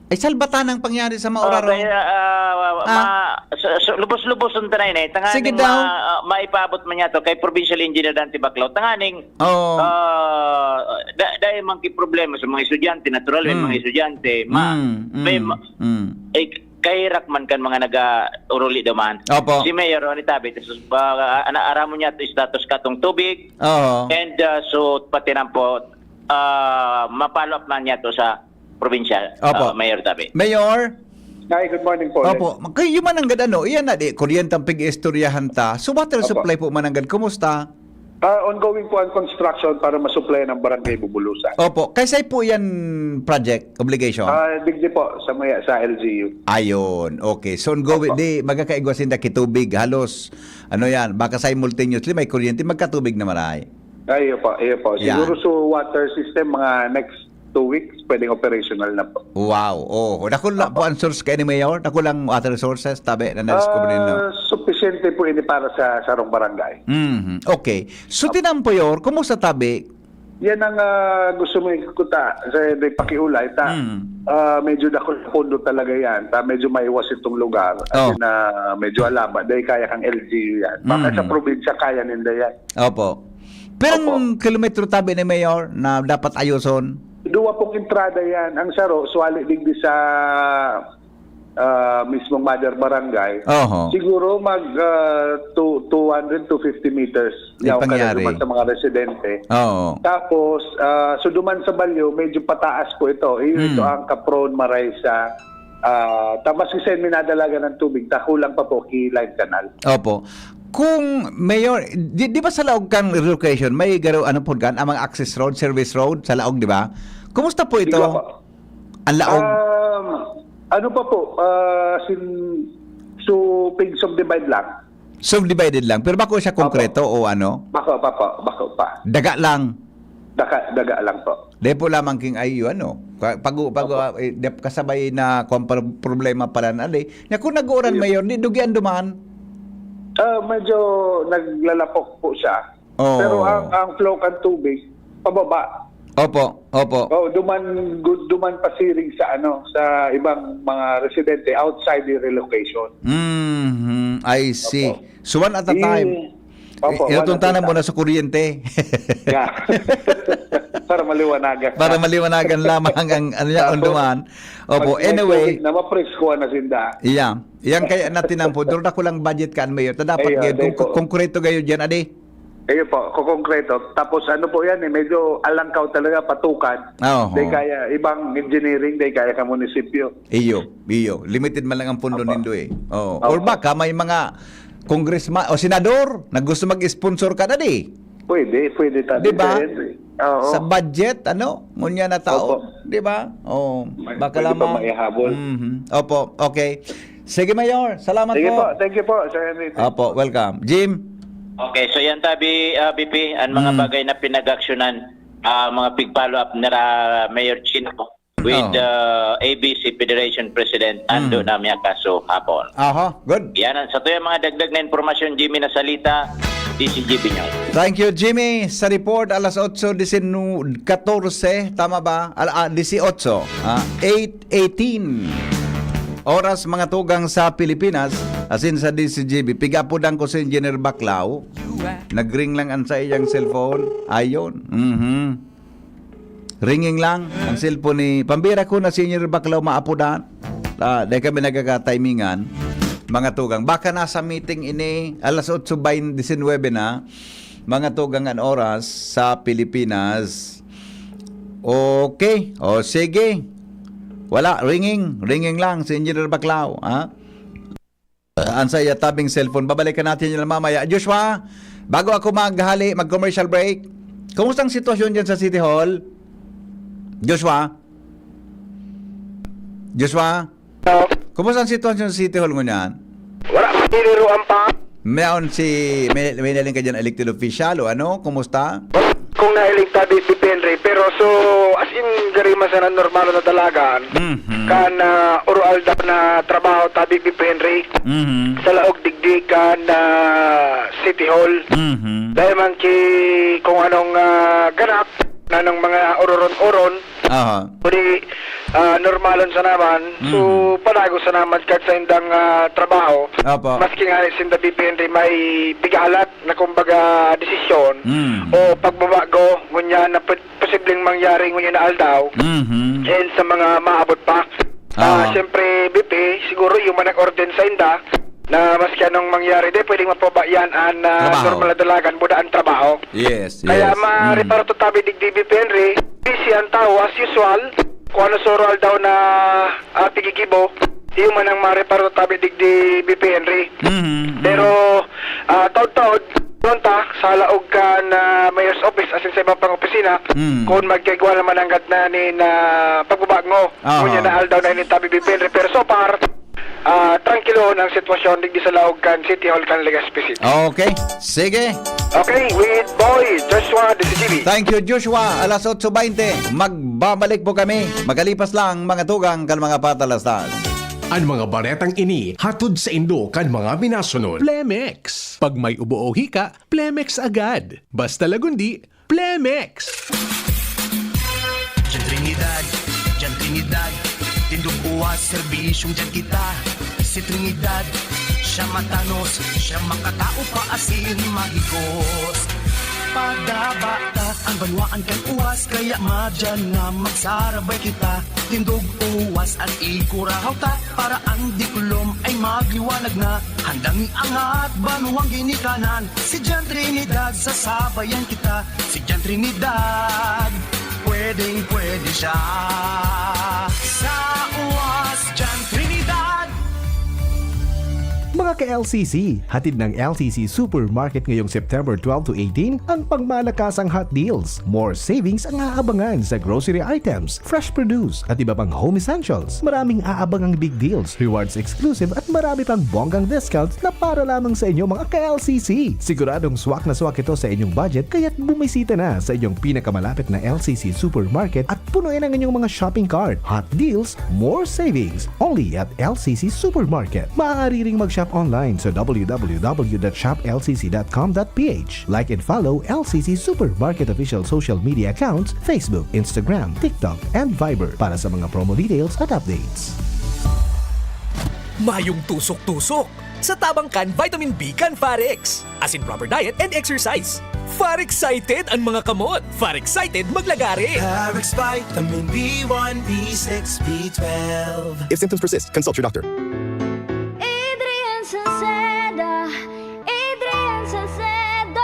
Ay, salbatan ang pangyari sa Mauraro. Lubos-lubos ang tanay na. Sige Tanganing daw. maipabot man niya to kay Provincial Engineer Dante Baclao. Tanganing Oo. dahil mangki problema sa mga estudyante, natural may mga estudyante. Kairak man kan mga naga-uruli daman. Opo. Si Mayor Ronnie Tabit, aramo niya to status katong tubig. Oo. And so pati na po mapalo up man niya to sa probinsya, Opo. Mayor Tabi. Mayor? Hi, good morning po. Opo. Kayo man ang gadano, iyan na di, kuryentang pig-istoryahan ta. So, water Opo. supply po man ang gad. Kumusta? Ongoing po ang construction para masupply ng barangay Bubulusan. Opo. Kaysay po yan project, obligation? Digdi po sa LGU. Ayun. Okay. So, ongoing, di, magkakaigwasin na kitubig. Halos, ano yan, baka simultaneously may kuryente, magkatubig na maray. Iyo po. Yan. Siguro sa water system, mga next 2 weeks, pwedeng operational na po. Wow. Oh, nakulang po ang source kayo ni Mayor? Nakulang water sources, tabi, na na-discover ninyo? Sufficiente po ini para sa sarong barangay. Mhm. Okay. So, tinampoyor, kumusta tabi? Yan ang gusto mo ikuta sa pakiulay. Medyo dakol pondo talaga yan. Medyo maiwas itong lugar. Oh. At medyo alaba. Dahil kaya kang LGU yan. Baka sa probinsya kaya ninda yan. Opo. Pero ang kilometro tabi ni Mayor na dapat ayuson? Duwa pong entrada yan. Ang saro, swali digdi sa mismong mother barangay. Oho. Siguro mag 200 to 50 meters. Ay, Yaw ka na pangyari. duman sa mga residente. Oo. Tapos, so duman sa Balyo, medyo pataas po ito. Ito ang Capron, Maray sa tamas kasi minadalaga ng tubig, takulang pa po Line Canal. Opo. Kung Mayor, di ba sa laog kang relocation, may garo ano po gan amang access road, service road sa laog, di ba? Kumusta po ito? Sige po. Ang laog. Ano pa po? So, pig subdivide lang. Subdivided lang. Pero bako siya konkreto o ano? Bako pa. Daga lang. Daga lang po. Depo lamang king ayo ano. Pag kasabay na problema pala na ali. Nya kung nag-uran Mayor, di dugian duman. Medyo naglalapok po siya. Oo. Pero ang flow kan tubig pababa. Opo. Duman pasiring sa ibang mga residente outside the relocation. I see. Opo. So one at a time. Opo, Inutuntanan mo na sa kuryente. Yeah. Para maliwanagan. Para maliwanagan lamang ang ano niya unduman. Opo, anyway. Na mapresko na sinda. Iya. Yang kaya natin ang po. Doon ako lang budget kan Mayor. Ta dapat Ayun, gayud deko. konkreto gayo diyan adi. Ayun po, konkreto. Tapos ano po yan medyo alangkaw talaga patukan. Oo. Di kaya ibang engineering, di kaya ka munisipyo. Iyo. Limited man lang ang pundo Opo. nindo eh. Oh. Opo. Or baka may mga congressman o senador na gusto mag-sponsor ka na di. Pwede tayo. Di ba? Oo. Sa budget, ano? Ngunya na tao. Opo. Di ba? Oh, baka Pwede lamang. pa maihabol. Opo, okay. Sige, Mayor. Salamat Sige po, po. thank you po, Sir Henry. Opo, welcome. Jim? Okay, so yan tabi, BP, ang mga bagay na pinag-aksyonan, mga big follow-up na Mayor Chino with ABC Federation President Ando Namiakaso hapon. Aha, good. Yan, sa to yung mga dagdag na informasyon, Jimmy, na salita, DCGB nyo. Thank you, Jimmy. Sa report, alas 8:14, tama ba? 18, 8:18. Oras mga tugang sa Pilipinas, asin sa DCGB. Pigapudan ko si Engineer Baclao. Nagring lang ang sa iyang cellphone. Ayon. Ringing lang ang cellphone ni pambira ko na si Engineer Baclao maapudan. Dahil kami nagkakatimingan. Mga tugang, baka nasa meeting ini alas 8:19 na mga tugang ang oras sa Pilipinas. Okay, o sige. Wala, ringing lang si Engineer Baclao, ha? Ang saya tabing cellphone. Babalikan natin yun mamaya. Joshua, bago ako mag-commercial break, kumusta ang sitwasyon dyan sa City Hall? Joshua? Kumusta ang sitwasyon sa City Hall mo niyan? Wala, maliruan pa. May naling ka dyan elected official o ano? Kumusta? Kung na-electa di Henry, pero so, as in, garima sa normal na dalagan, kan oral daw na trabaho tabi Henry, sa laog digdi kan City Hall. Dahil man kung anong ganap na ng mga oron-oron, Kuni normalon sa naman, so panago sa naman kahit sa indang trabaho, maski nga sinda Henry may bigalat na kumbaga desisyon o pagbabago ngunya na posibleng mangyari ngunya na aldaw and sa mga maabot pa. Siyempre BP, siguro yung manag-orden sa inda na maski anong mangyari di pwedeng mapabayaan normal na dalagan buda ang trabaho. Yes. Kaya ma-reparo to tabi digdi Henry, busy ang tao as usual. Kung ano soral daw na pigigibo, yung manang ma-reparo to tabi digdi Henry. Pero taod-taod punta sa laog ka na mayor's office asin sa ibang pang opisina kung magkagawa naman hanggat na ni na pagbabag mo. Kunya na aldaw na ini tabi Henry. Pero so far, tranquilo ang sitwasyon digdi sa laog kan City Hall kan Legazpi City. Okay, sige. Okay, with boy Joshua DCGB. Thank you, Joshua. Alas 8:20, magbabalik po kami. Magalipas lang mga tugang kan mga patalastas. Ang mga baretang ini, hatod sa Indo kan mga minasunod. Plemex. Pag may ubo o hika, Plemex agad. Basta lagundi, Plemex. Diyan Trinidad, tindog uwas, serbisyong dyan kita. Si Trinidad, siya matanos, siya makatao pa asin mahigos. Pagdabata ang banwaan kay uwas, kaya madyan nga magsarabay kita. Tindog uwas at ikurahaw ta, para ang dikulom ay magliwanag na. Handang iangat, banuang ginikanan, si Jan Trinidad, sasabayan kita. Si Jan Trinidad, pwedeng pwede siya. Sa uwas, Jan Trinidad. Mga ka-LCC, hatid ng LCC Supermarket ngayong September 12 to 18 ang pangmalakasang hot deals. More savings ang aabangan sa grocery items, fresh produce at iba pang home essentials. Maraming aabangang big deals, rewards exclusive at marami pang bonggang discounts na para lamang sa inyo mga ka-LCC. Siguradong swak na swak ito sa inyong budget kaya't bumisita na sa inyong pinakamalapit na LCC Supermarket at punuin ang inyong mga shopping cart. Hot deals, more savings, only at LCC Supermarket. Maaari ring mag-shop online sa www.shoplcc.com.ph. Like and follow LCC Supermarket official social media accounts, Facebook, Instagram, TikTok, and Viber para sa mga promo details at updates. Mayong tusok-tusok sa tabangkan vitamin B kan Farex. As in proper diet and exercise. Far-excited ang mga kamot. Far-excited maglagari. Farex Vitamin B1, B6, B12. If symptoms persist, consult your doctor. Adrian Salcedo.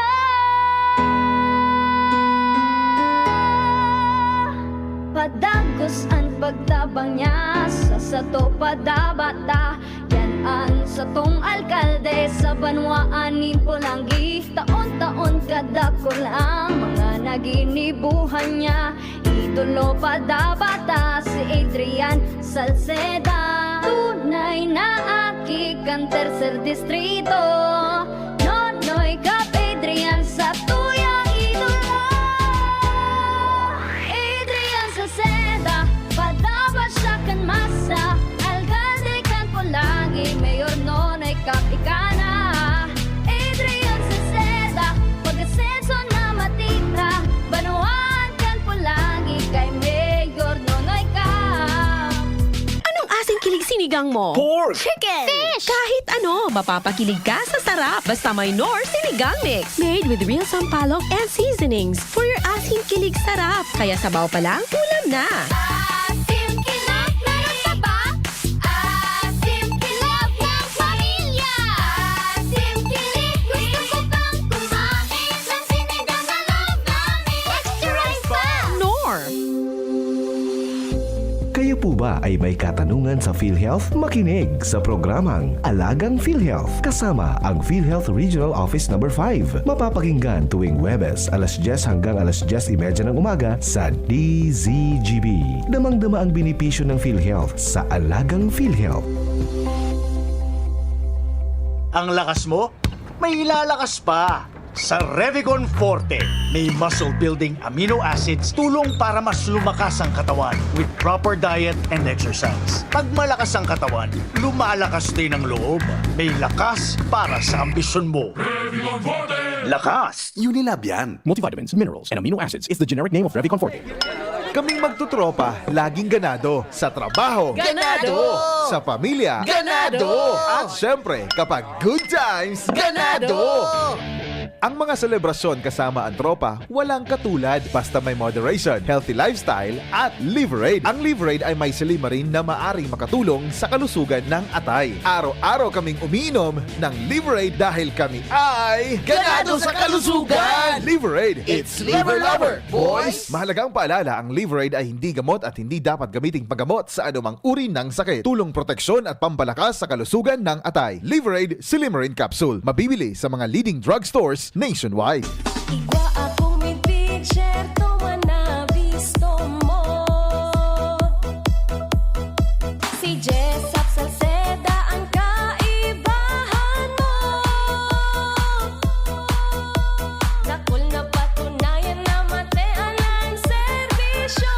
Padagos ang pagtabang niya sa sato padabata. Yan ang satong alkalde sa banwaanin Pulangi. Taon-taon kadako lang mga naginibuhan niya. Idolo padabata si Adrian Salceda. Tunay na kan tercer distrito. Nonoy Kap Adrian sa tuyang idolo. Adrian Salceda, padabat siya kan masa. Alcalde kan Pulangi, Mayor Nonoy Kap Ikana. Adrian Salceda, sinigang mo? Pork! Chicken! Fish! Kahit ano, mapapakilig ka sa sarap basta may Knorr Sinigang Mix. Made with real sampalok and seasonings for your asim kilig sarap. Kaya sabaw pa lang, ulam na. Asim kilap, meron pa ba? Asim kilap ng pamilya. Asim kilig, gusto ko pang kumain ng sinigang na love namin. Extra rice pa! Knorr! Kayo po ba ay may katanungan sa PhilHealth? Makinig sa programang Alagang PhilHealth kasama ang PhilHealth Regional Office No. 5. Mapapakinggan tuwing Huwebes alas 10 hanggang alas 10:30 ng umaga sa DZGB. Damang-dama ang benepisyo ng PhilHealth sa Alagang PhilHealth. Ang lakas mo, may ilalakas pa. Sa Revicon Forte, may muscle-building amino acids tulong para mas lumakas ang katawan with proper diet and exercise. Pag malakas ang katawan, lumalakas din ang loob. May lakas para sa ambisyon mo. Revicon Forte! Lakas! Unilab yan. Multivitamins, minerals, and amino acids is the generic name of Revicon Forte. Kaming magtutropa, laging ganado. Sa trabaho, Ganado! Sa pamilya, Ganado! At syempre, kapag good times, ganado! Ang mga selebrasyon kasama ang tropa, walang katulad basta may moderation, healthy lifestyle at Liverade. Ang Liverade ay may silimarin na maaring makatulong sa kalusugan ng atay. Araw-araw kaming umiinom ng Liverade dahil kami ay Ganado sa kalusugan! Liverade, It's Liver Lover, boys! Mahalagang paalala, ang Liverade ay hindi gamot at hindi dapat gamiting paggamot sa anumang uri ng sakit. Tulong proteksyon at pampalakas sa kalusugan ng atay. Liverade Silimarin Capsule. Mabibili sa mga leading drugstores nationwide. Igwa akong may picture, to na visto mo. Si Jessup Salceda ang kaibahan mo. Nakul na patunayan na matean ang serbisyo.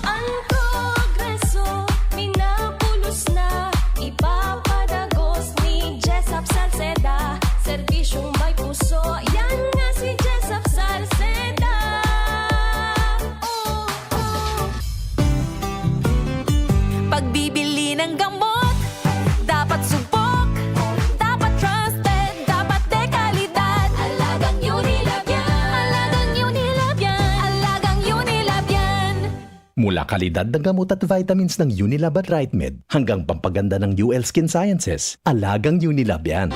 Ang progreso, minapulos na, ipapadagos ni Jessup Salceda. Serbisyong may puso, yan nga si Jessup Salceda. Pagbibili ng gamot, dapat subok, dapat trusted, dapat dekalidad. Alagang Unilab yan, alagang Unilab yan, alagang Unilab yan. Mula kalidad ng gamot at vitamins ng Unilab at RightMed hanggang pampaganda ng UL Skin Sciences, alagang Unilab yan.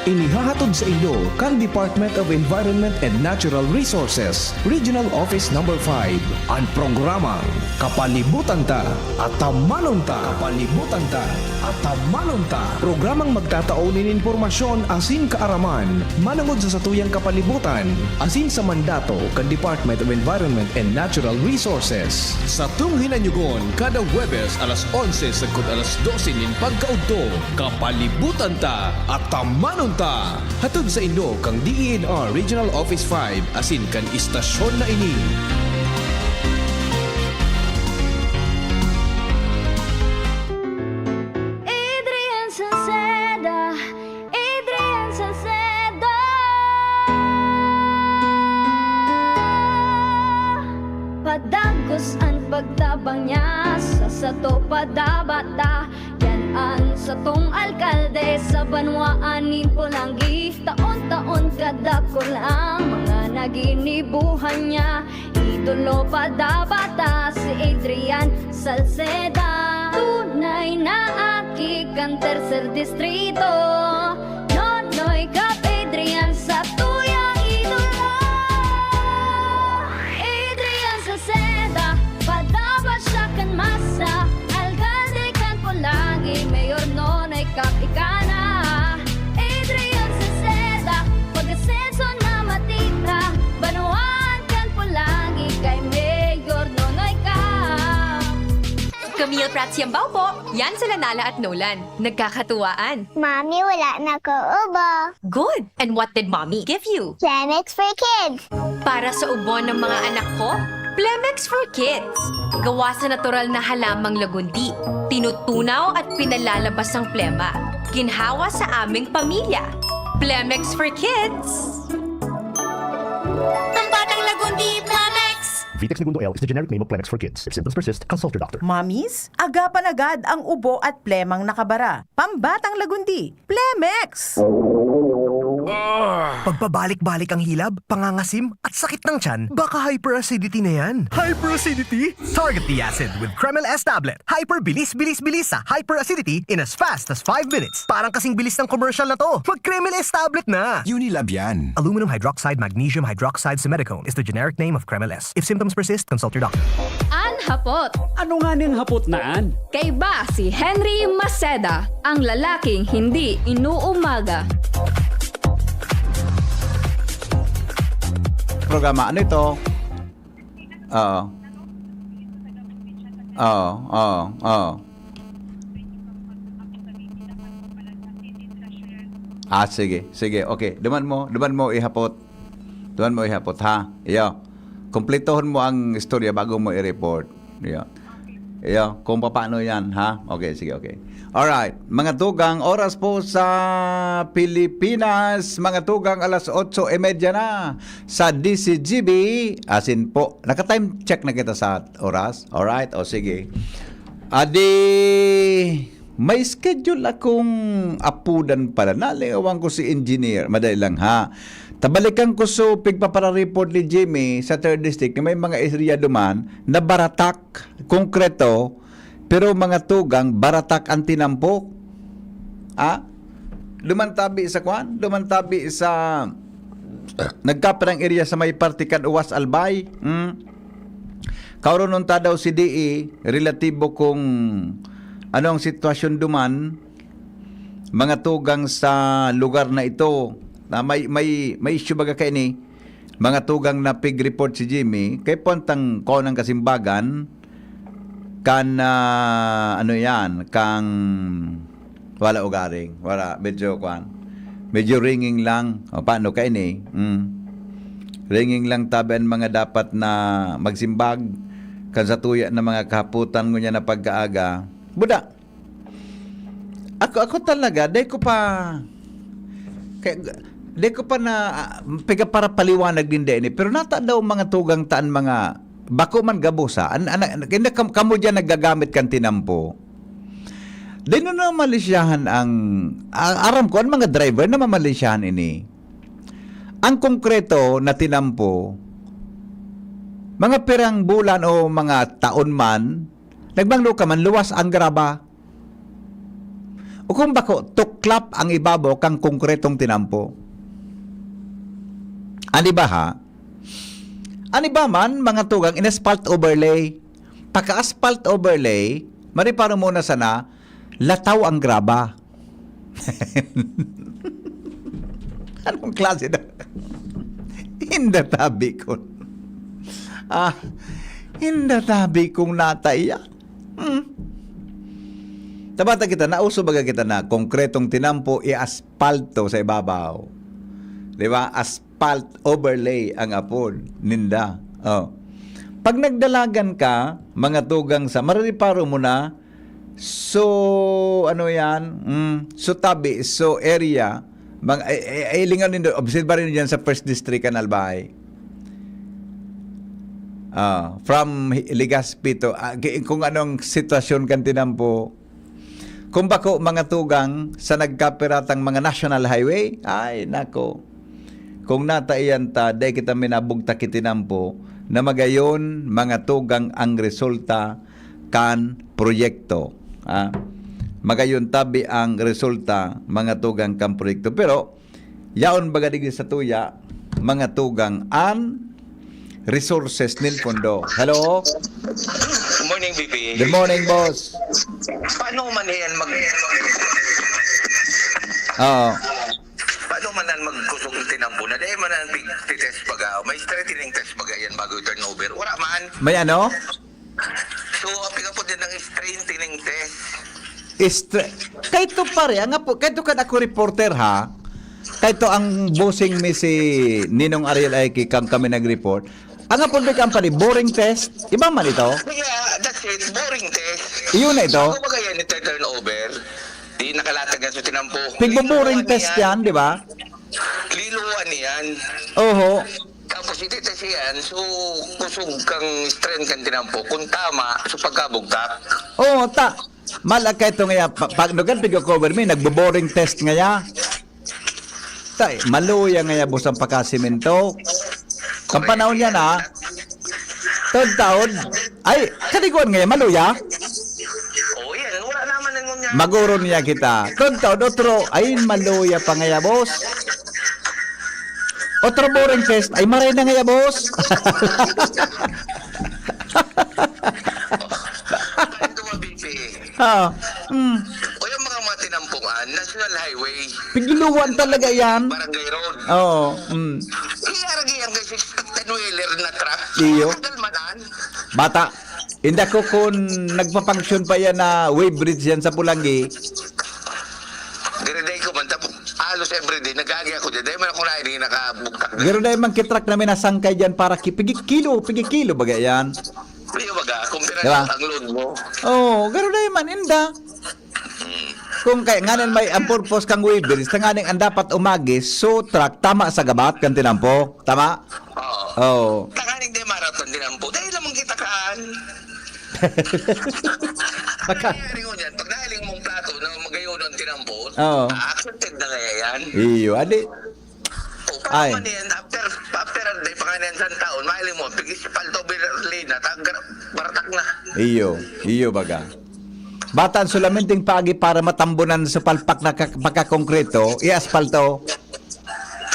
Inihahatod sa inyo kan Department of Environment and Natural Resources, Regional Office No. 5, ang programang Kapalibutan Ta at Tamanon Ta. Kapalibutan Ta at Tamanon Ta. Programang magtataunin informasyon asin kaaraman, manangod sa satuyang kapalibutan, asin sa mandato kan Department of Environment and Natural Resources. Sa tunghinanyugon, kada Huwebes alas 11 sagkod alas 12 nin pagkaudto, Kapalibutan Ta at Tamanon Ta. Hatod sa Indo kang DENR Regional Office 5 asin kan istasyon na ini. Adrian Salceda, Adrian Salceda. Padagos ang pagtabang niya sa sato padabata. Yan ang satong alkalde sa banwaanin Pulangi. Taon-taon kadako lang mga naginibuhan niya. Idolo padabata si Adrian Salceda. Tunay na aki kan tercer distrito. Nonoy kap Adrian sa tuyang idolo. Adrian Salceda, padabat siya kan masa. Alcalde kan Pulangi, mayor nonoy kap ikana. Adrian Salceda, pag-asenso na matita. Banuan kan Pulangi, kay mayor nonoy kap. Camille Prats Yambao po. Yan sila Nala at Nolan. Nagkakatuwaan. Mommy, wala na ko ubo. Good. And what did Mommy give you? Plemex for kids. Para sa ubo ng mga anak ko, Plemex for Kids. Gawa sa natural na halamang lagundi. Tinutunaw at pinalalabas ang plema. Ginhawa sa aming pamilya. Plemex for Kids. Pambatang lagundi, Plemex! Vitex Segundo L is the generic name of Plemex for kids. If symptoms persist, consult your doctor. Mommies, agapan agad ang ubo at plemang nakabara. Pambatang lagundi, Plemex! Pagpabalik-balik ang hilab, pangangasim, at sakit ng tiyan, baka hyperacidity na yan. Hyperacidity? Target the acid with Kremel S tablet. Hyper-bilis-bilis-bilis sa hyperacidity in as fast as 5 minutes. Parang kasing bilis ng commercial na to. Mag-Kremel S tablet na! Unilab yan. Aluminum hydroxide magnesium hydroxide simethicone is the generic name of Kremel S. If symptoms persist, consult your doctor. Hapot. Ano nga niyang hapot naan? Kay ba si Henry Maceda, ang lalaking hindi inuumaga. Programa, ano ito? Sige. Okay. Duman mo ihapot. Ha? Iyo. Kumpletohon mo ang istorya bago mo i-report. Iyo. Kung paano yan, ha? Okay, sige, okay. Alright. Mga tugang, oras po sa Pilipinas. Mga tugang, alas 8:30 na sa DCGB. Asin po, naka-time check na kita sa oras. Alright, o sige. Adi, may schedule akong apudan pala. Naligawan ko si engineer. Madali lang, ha? Tabalikan ko so pigpapara-report ni Jimmy sa 3rd District na may mga area duman na baratak, konkreto, pero mga tugang, baratak ang tinampok. Dumantabi sa kwan? Dumantabi sa nagkaparang area sa may partikan Uwas Albay. Kauron nung daw si DE, relatibo kung anong sitwasyon duman, mga tugang sa lugar na ito, na may issue baga kay ni mga tugang na pig report si Jimmy kay pontang konang kasimbagan kan ano yan kang wala ugaring wala medyo ringing lang paano kay ni ringing lang taban mga dapat na magsimbag kan sa tuya na mga kahaputan mo niya na pagkaaga buda ako talaga di ko pa na piga para paliwanag din din pero nata daw mga tugang taan mga bako man gabusa kamo dyan nagagamit kan tinampo di na malisyahan ang aram ko ang mga driver na mamalisyahan ini ang konkreto na tinampo mga pirang bulan o mga taon man nagbanglo ka man luwas ang graba o kung bako tuklap ang ibabaw kang konkretong tinampo. Ani ba ha? Ani ba man mga tugang in-asphalt overlay? Pagka-asphalt overlay, mariparo muna sana lataw ang graba. Anong klase na? Hindatabi ko. Hindatabi kong nataya. Tabata kita, nauso baga kita na konkretong tinampo i-aspalto sa ibabaw. Di ba? Asphalt overlay ang apod. Ninda. Pag nagdalagan ka, mga tugang sa, marariparo mo na, so, ano yan? So, tabi, so, area, lingaw nindo, observe rin dyan sa 1st District, Canalbay. From Legazpi to, kung anong sitwasyon kan tinampo, kung bako mga tugang sa nagkapiratang mga national highway, ay nako. Kung nataiyan ta, day kita minabugta kitinampo na magayon mga tugang ang resulta kan proyekto. Magayon tabi ang resulta mga tugang kan proyekto. Pero, yaon baga digdi sa tuya, mga tugang ang resources nil pondo. Hello? Good morning, BP. Good morning, boss. Paano man yan paano man yan magkusog ng tinampo na dahil man ang test baga may strengthening test baga yan bago turnover wala man may ano? So apiga po din ng strengthening test kahit to pare kahit to kan ako reporter ha kahit to ang bossing mi si Ninong Ariel Aiki kang kami nag-report ang apon may company boring test iba man ito? Yeah, that's it, boring test iyon na ito? Bago baga yan ito turnover di nakalatag yan sa tinampo pigbo-boring test yan, di ba? Liluan yan. Oho. positive kasi yan, so kusog kang strength kang tinampo. Kung tama, so pagkabugtak. Oo, malakay ito nga, pag nugan pigo-cover me, nagbo-boring test nga ya. Maluya nga ya, busang pagkasimento. Ang panahon yan ha, taon, ay, kaniguan nga ya, maluya. Oo yan, wala naman nang niya. Maguro niya kita. Taon, otro, ay, maluya pa nga ya, boss. Otro boring test, ay, maray na nga ya, boss. O yung mga matinampungan, National Highway. Pigluwan talaga yan. Barangay Road. Oo. Iyaragi yan kasi 10-wheeler na truck. Iyo. Dalmanan. Bata, hindi ko kung nagpa-function pa yan na wave bridge yan sa Pulangi. Direday ko man, halos everyday, nagagi ako dyan. Dahil man ako na hindi nakabugtak. Garo na yung kitrak namin nasangkay dyan para pigi-kilo baga yan. Hindi baga, kumpira diba? ang load mo. Oo, garo na yung maninda. Kung kaya nganin may ang purpose kang wave bridge, nganin ang dapat umagis, so truck, tama sa gabat, kan tinampo. Tama? Oo. Tanganing di marathon din ang po. Dahil lamang kita kaan. Nangyayari ko dyan, pag nahiling mong plato na magayon ang tinampot, accepted na kaya yan. Iyo, adi. Ay. Paano yan, after a day, pangalan sa taon, mahiling mo, pigis-pal to Berlina, baratak na. Iyo baga. Bataan solamenting pagi para matambunan sa palpak na pagkakongkreto, i-aspalto.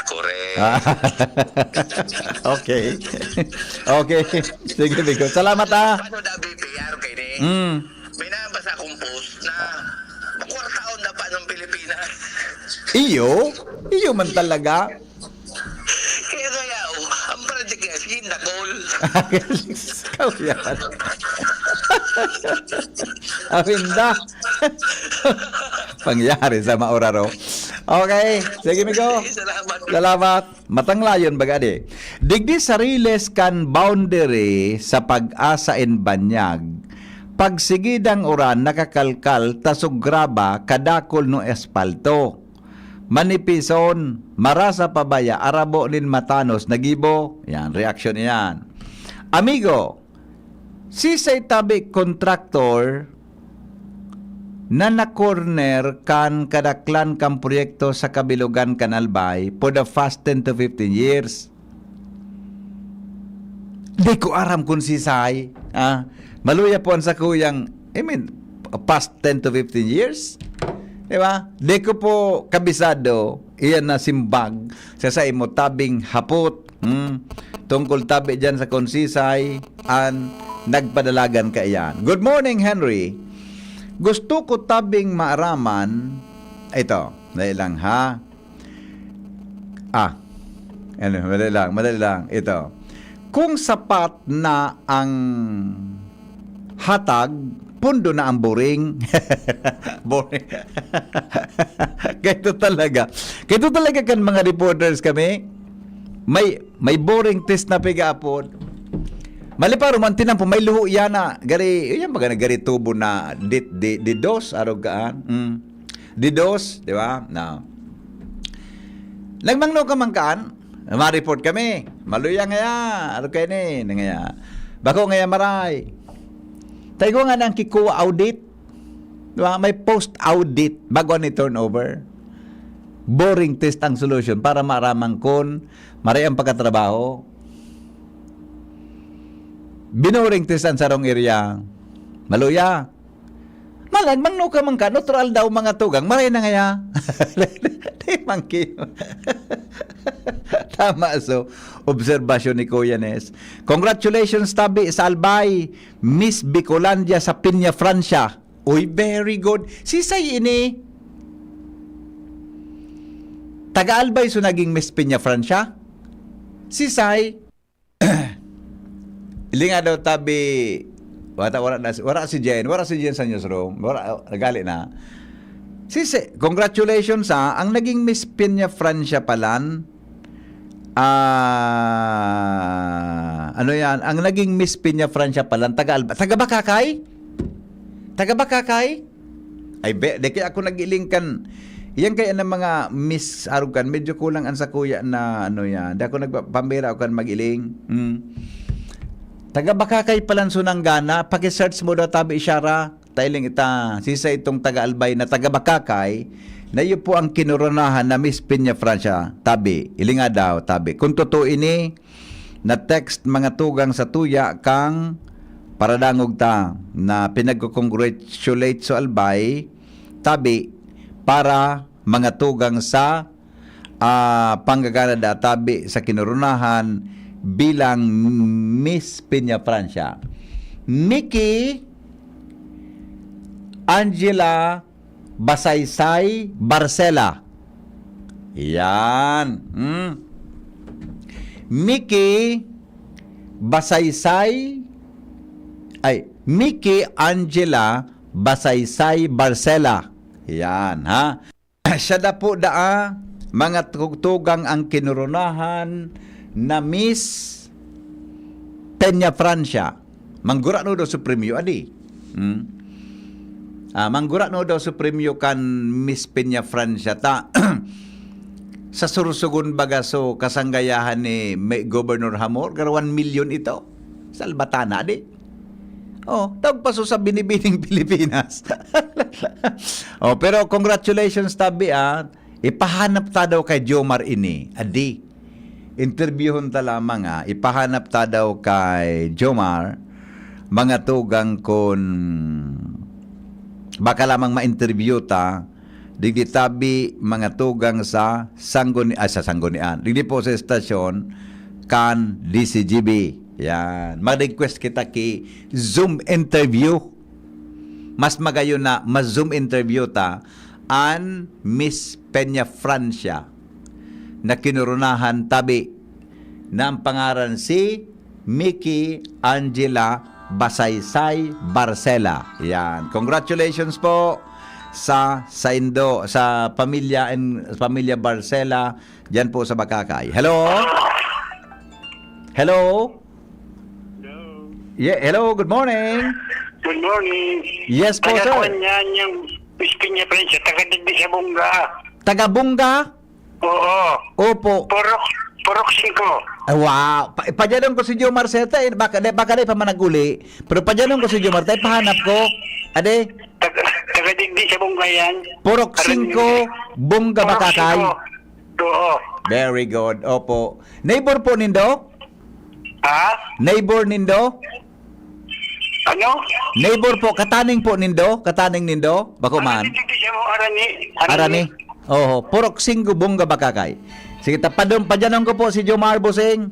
Correct. Okay. Okay. Sige, Bigo. Salamat Paano na BPR kayo ni? May nabasa akong post na makwartaon na pa ng Pilipinas. Iyo man talaga. Kaya ang project niya, sige, Dakol. Ikaw yan. Aminda. Pangyari sa maoraro. Okay. Sige, Migo. Salamat. Matanglayon baga di. Digdi sariles kan boundary sa pag-asa in Banyag. Pagsigidang uran nakakalkal tasog graba kadakol no espalto. Manipison, marasa pabaya, arabo nin matanos, nagibo. Yan, reaction yan. Amigo, sisay tabi kontraktor na na-corner kan kadaklan kan proyekto sa Kabilugan Kanalbay for the past 10 to 15 years. Di ko aram kung sisay. Maluya po sa kuyang, past 10 to 15 years. Diba? Di ko po kabisado, iyan na simbag, sa imo tabing hapot, tungkol tabi dyan sa konsisay, nagpadalagan ka iyan. Good morning, Henry. Gusto ko tabing maaraman, ito, dahil lang ha. Madali lang, ito. Kung sapat na ang hatag, pundo na ang boring. Boring. Kaya talaga kan mga reporters kami, may boring test na piga-apod. Maliparo man tinampo, may luho yan na. Gari tubo na di dos, arogaan. Di dos, di ba? Nagmangno ka man kaan, ma-report kami. Maluya ngaya, kayo ni, ngaya. Bako ngaya maray. Tayo nga ng kikuha audit. Diba? May post-audit bago ni turnover. Boring test ang solution para maramang kon, maray ang pagkatrabaho. Binoring test ang sarong area. Maluya. Malag, mangno ka man ka, neutral daw mga tugang, maray na ngaya. Tama, so obserbasyon ni Kuya Nes. Congratulations tabi sa Albay, Miss Bicolandia sa Piña, Francia. Uy, very good. Sisay ini taga-Albay so naging Miss Piña, Francia. Sisay ilinga daw tabi wala si Jen sa newsroom, nagali na. Sisi, congratulations ang naging Miss Piña, Francia palan. Ang naging Miss Piña, Francia palan, taga Bakakay? Ay, deki ako nag-ilingkan Iyan kaya ng mga Miss Arugan, medyo kulang ang sa kuya na ano yan. Dako nagpambira ako kan magiling. Taga Bakakay Palanso ng Gana, paki-search mo daw tabi isyara, tailing ita, sisa itong taga Albay na taga Bakakay, na iyo po ang kinurunahan na Miss Piña Francia, tabi, ilinga daw, tabi. Kung totoo ini, na text mga tugang sa tuya kang paradangog ta na pinag-congratulate sa Albay, tabi, para mga tugang sa panggagana da tabi sa kinurunahan bilang Miss Piña Francia. Mickey Angela Basaysay Barcela. Yan. Mickey Basaysay Mickey Angela Basaysay Barcela. Yan, ha? Siya na po mga tugtugang ang kinurunahan na Miss Peña Francia. Manggura no daw sa premyo, adi. Manggura no daw sa premyo kan Miss Peña Francia. Sa Sursugun Bagaso, kasanggayahan ni Governor Hamor, 1 million ito. Sa Albatana, adi. Tagpaso sa binibining Pilipinas. Pero congratulations tabi ipahanap ta daw kay Jomar ini. Adi, interviewon ta lamang ipahanap ta daw kay Jomar mga tugang kon baka lamang ma-interview ta digdi tabi mga tugang sa Sanggunian. Digdi po sa estasyon kan DCGB. Yan. Mag-request kita ki Zoom interview. Mas magayon na ma-Zoom interview ta an Miss Peña Francia na kinurunahan tabi na ang pangaran si Mickey Angela Basaysay Barcela. Yan. Congratulations po sa pamilya Barcela diyan po sa Bakakay. Hello? Hello? Yeah, hello, good morning. Good morning. Yes po, sir. Taga-kuan yan yung Miss Piña Francia, taga-digdi sa Bunga. Taga-Bunga? Oo. Opo. Purok 5. Wow. Padyanong ko si Jomar Seta, baka di pa managuli. Pero padyanong ko si Jomar, pahanap ko. Ade? Taga-digdi sa Bunga yan. Purok 5, Bunga, Bakakay. Oo. Very good. Opo. Neighbor po nindo? Ha? Neighbor nindo? Ano? Neighbor po, kataning po nindo? Kataning nindo? Bako man? Arani? Oo. Purok 5, Bunga, Bakakay. Sige, padyanong ko po si Jomar Busing.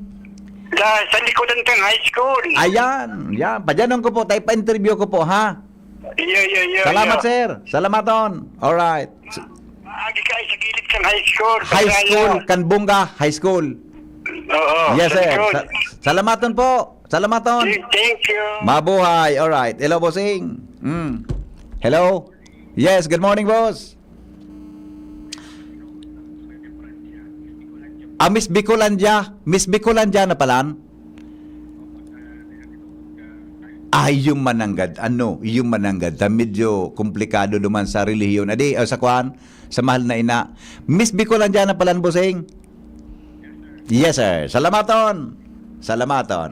Sa likodan kang high school. Ayan. Yan. Padyanong ko po. Tayo pa-interview ko po, ha? Salamat, sir. Salamaton. Alright. Agi ka sa gilid kang high school. High school. Kan Bunga High School. Oo. Yes, sir. Salamaton po. Salamaton. Thank you. Mabuhay. Alright. Hello, bossing. Hello? Yes, good morning, boss. Miss Bicolandia. Miss Bicolandia na palan? Yung mananggad. Yung mananggad. Medyo komplikado naman sa relihiyon. Adi, sa kwan, sa mahal na ina. Miss Bicolandia na palan, bossing? Yes, sir. Salamaton.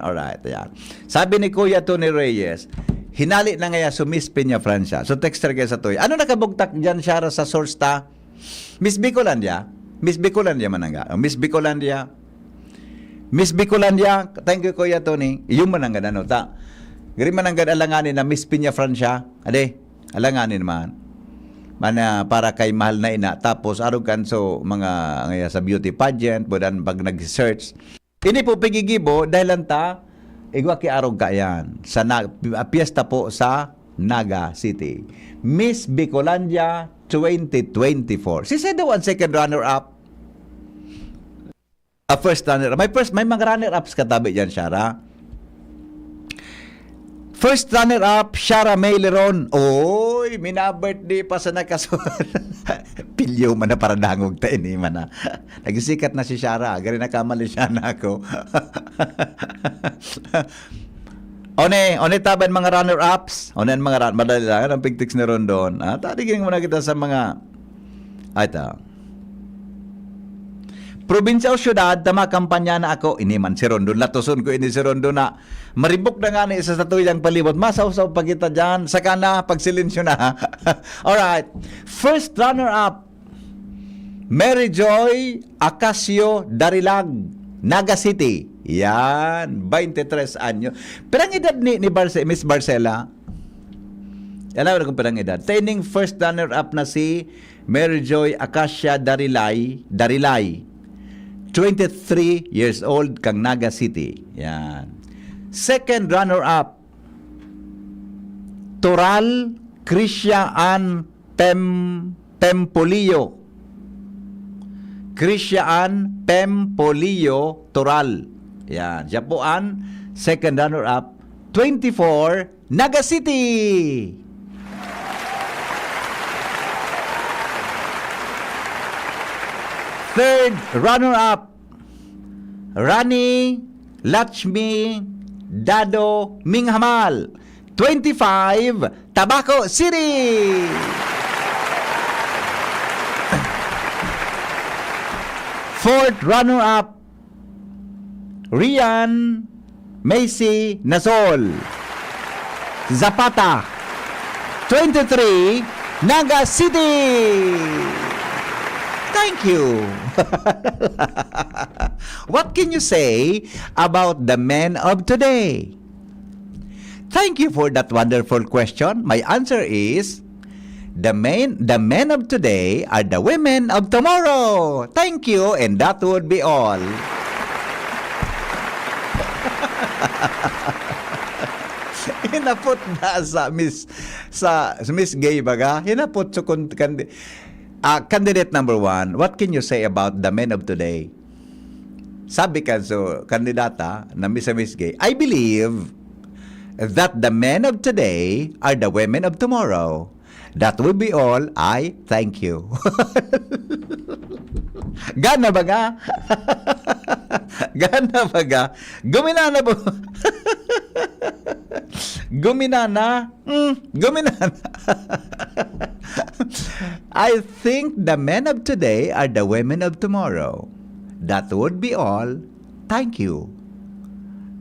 Alright. Ayan. Sabi ni Kuya Tony Reyes, hinali na ngaya so Miss Peña Francia. So, texter kayo sa toy. Ano nakabugtak dyan siya sa source ta? Miss Bicolandia? Miss Bicolandia manangga. Miss Bicolandia. Thank you, Kuya Tony. Yung manangga na ta. Gari manangga alanganin na Miss Peña Francia. Ade, alanganin naman. Mana para kay mahal na ina. Tapos, arugan so mga ngaya sa beauty pageant, budan pag nag-search. Ini po pigigibo dahil ta igwa ki arog ka yan sa piyesta po sa Naga City. Miss Bicolandia 2024. Si daw ang second runner-up. First runner-up. May mga runner-ups katabi dyan, Shara. First runner-up, Shara May Leron. Oy, mina-birthday pa sa nakasunod. Pilyo man na para dangog ta ini man na. Nagsikat na si Shara. Gari na kamali siya na ako. One taban mga runner-ups. One mga madali lang. Ang pigtiks na ron doon. Tadigin muna kita sa mga Ito. Probinsya o syudad, tama kampanya na ako. Iniman si Rondo. Latuson ko ini si Rondo na maribok na nga ni isa sa tuyang palibot. Masaw-saw pa kita dyan. Saka na, pagsilensyo na. Alright. First runner-up. Mary Joy Acacio Darilag, Naga City. Yan. 23 anyo. Perang edad ni Miss Barcela? Alam mo kung perang edad. Taining first runner-up na si Mary Joy Acacia Darilay. 23 years old, kang Naga City. Yan. Second runner-up, Toral Krisya Ann Pempolio. Krisya Ann Pempolio Toral. Yan. Siya po ang second runner-up, 24, Naga City. Third runner-up, Rani Lakshmi Dado Minghamal, 25, Tabaco City. Fourth runner-up, Rian Macy Nasol, Zapata, 23, Naga City. Thank you. What can you say about the men of today? Thank you for that wonderful question. My answer is the men of today are the women of tomorrow. Thank you, and that would be all. Hinapot na sa Miss Gay baga. Hinapot sa candidate number 1, what can you say about the men of today? Sabi ka so kandidata na Miss Gay, I believe that the men of today are the women of tomorrow. That will be all. I thank you. Gana ba ga? Gana ba ga? Guminana ba? Guminana? Guminana. I think the men of today are the women of tomorrow. That would be all. Thank you.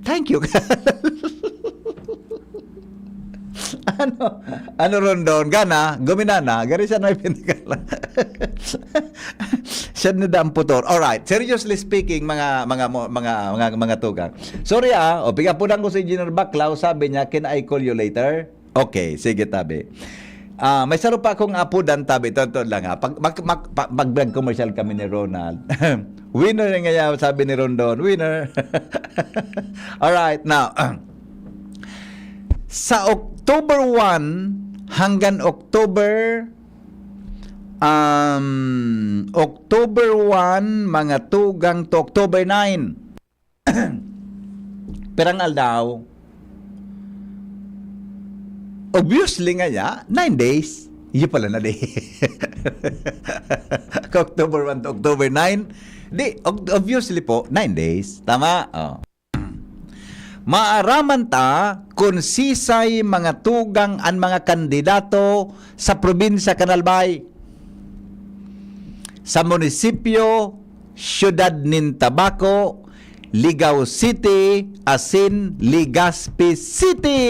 Thank you. Ano Rondon? Gana? Guminana? Gari siya na may pinagala. Siya na damputor. Alright, seriously speaking, mga tugang. Sorry o pigapunan ko si Engineer Baclaw, sabi niya, can I call you later? Okay, sige tabi. May saro pa akong apudan tabi. Ito lang ha. Mag-vlog commercial kami ni Ronald. Winner nga yan, sabi ni Rondon. Winner. Alright, now, sa October 1 hanggang October 1 mga tugang to October 9 perang aldaw obviously nga ya 9 days yun pala na day October 1 to October 9 di obviously po 9 days tama maaraman ta kung sisay mga tugang ang mga kandidato sa probinsya Canalbay, sa munisipyo, Siyudad nin Tabaco, Ligao City, asin Legazpi City.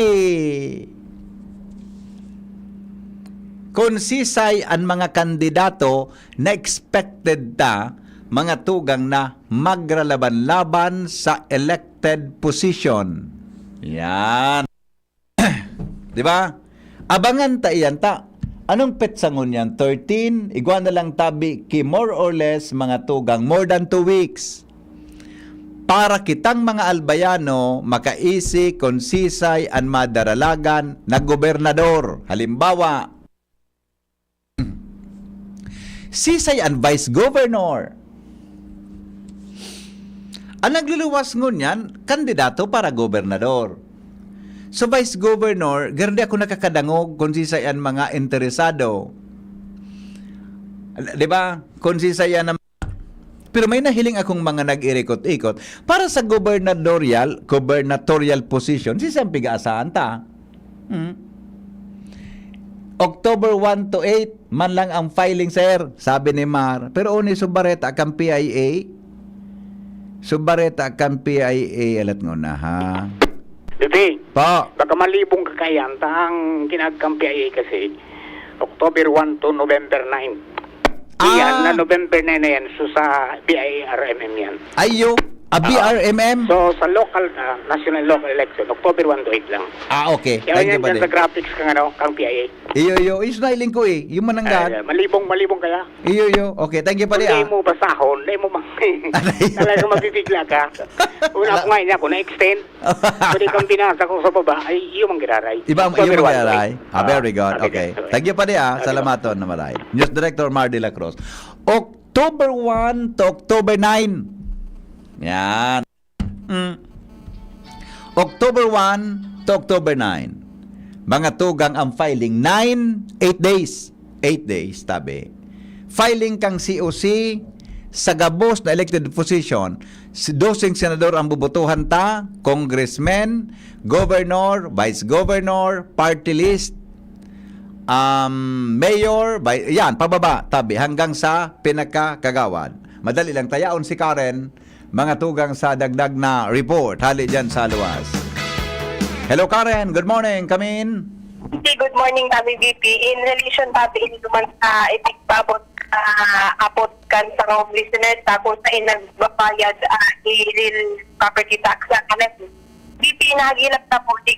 Kung sisay ang mga kandidato na expected ta mga tugang na magralaban-laban sa elected position. Yan. Di ba? Abangan ta iyan ta. Anong petsangon yan? 13? Igwa na lang tabi ki more or less mga tugang more than 2 weeks. Para kitang mga albayano makaisi konsisay an madaralagan na gobernador. Halimbawa, sisay an vice governor. Ang nagluluwas ngun yan, kandidato para gobernador. So vice governor, gardi ako nakakadangog kung sisayan mga interesado. Diba? Kung sisayan na pero may nahiling akong mga nag-irikot-ikot para sa gubernatorial position, sisayang piga-asahan ta. October 1 to 8, Man lang ang filing, sir, sabi ni Mar. Pero uni subareta kang PIA. Subareta kang PIA alat ngo na ha. Dede, Pa. baka malibong kakayan ang kinagkampiay kasi October 1 to November 9. Iyan na November 9 na yan. So sa BIRMM yan. Ayo, BRMM? So sa local, national local election, October 1 to 8 lang. Okay. Kaya Thank yan you, buddy. dyan sa graphics kang PIA. Iyo, isnailing ko eh. Yung mananggat. Malibong kaya. Iyo. Okay, thank you, buddy. Hindi mo basahon, hindi mo talagang mabibigla ka. Una ko nga niya, kung na-extend, pwede kang binasa ko sa baba, ay iyo mang giraray. Iba October 1 to maglalay. 8. Very good. Okay. Thank you, buddy. Salamaton na maray. News Director Mar de la Cruz. October 1 to October 9. Yan. October 1 to October 9. Mga tugang ang filing 8 days. 8 days, tabi. Filing kang COC sa gabos na elected position, si 12 senador ang bubutuhan ta, congressman, governor, vice governor, party list, mayor, yan, pababa, tabi, hanggang sa pinakakagawad. Madali lang, tayaon si Karen, mga tugang sa dagdag na report. Hali dyan sa luwas. Hello Karen, good morning, come in. Good morning, Kami VP. In relation pati ini duman sa ipigpabot apot kan sa home listeners kung sa inagbabayad real property tax sa kanan. VP, nagilap na po si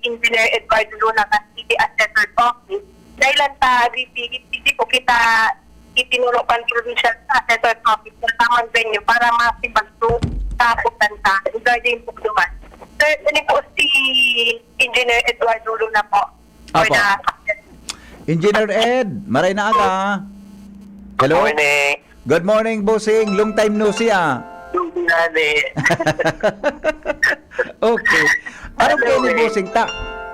Engineer Edward Luna ng City Assessor's Office. Dahil ta, VP, hindi po kita itinulokan provincial assessor's office na tamang venue para masibagto sa putanta regarding po duman. Sir, ini po si Engineer Edward Luna po. Apo. Engineer Ed, maray na aga. Hello? Good morning. Good morning, bossing. Long time no see, Okay. Ano kayo ni bossing?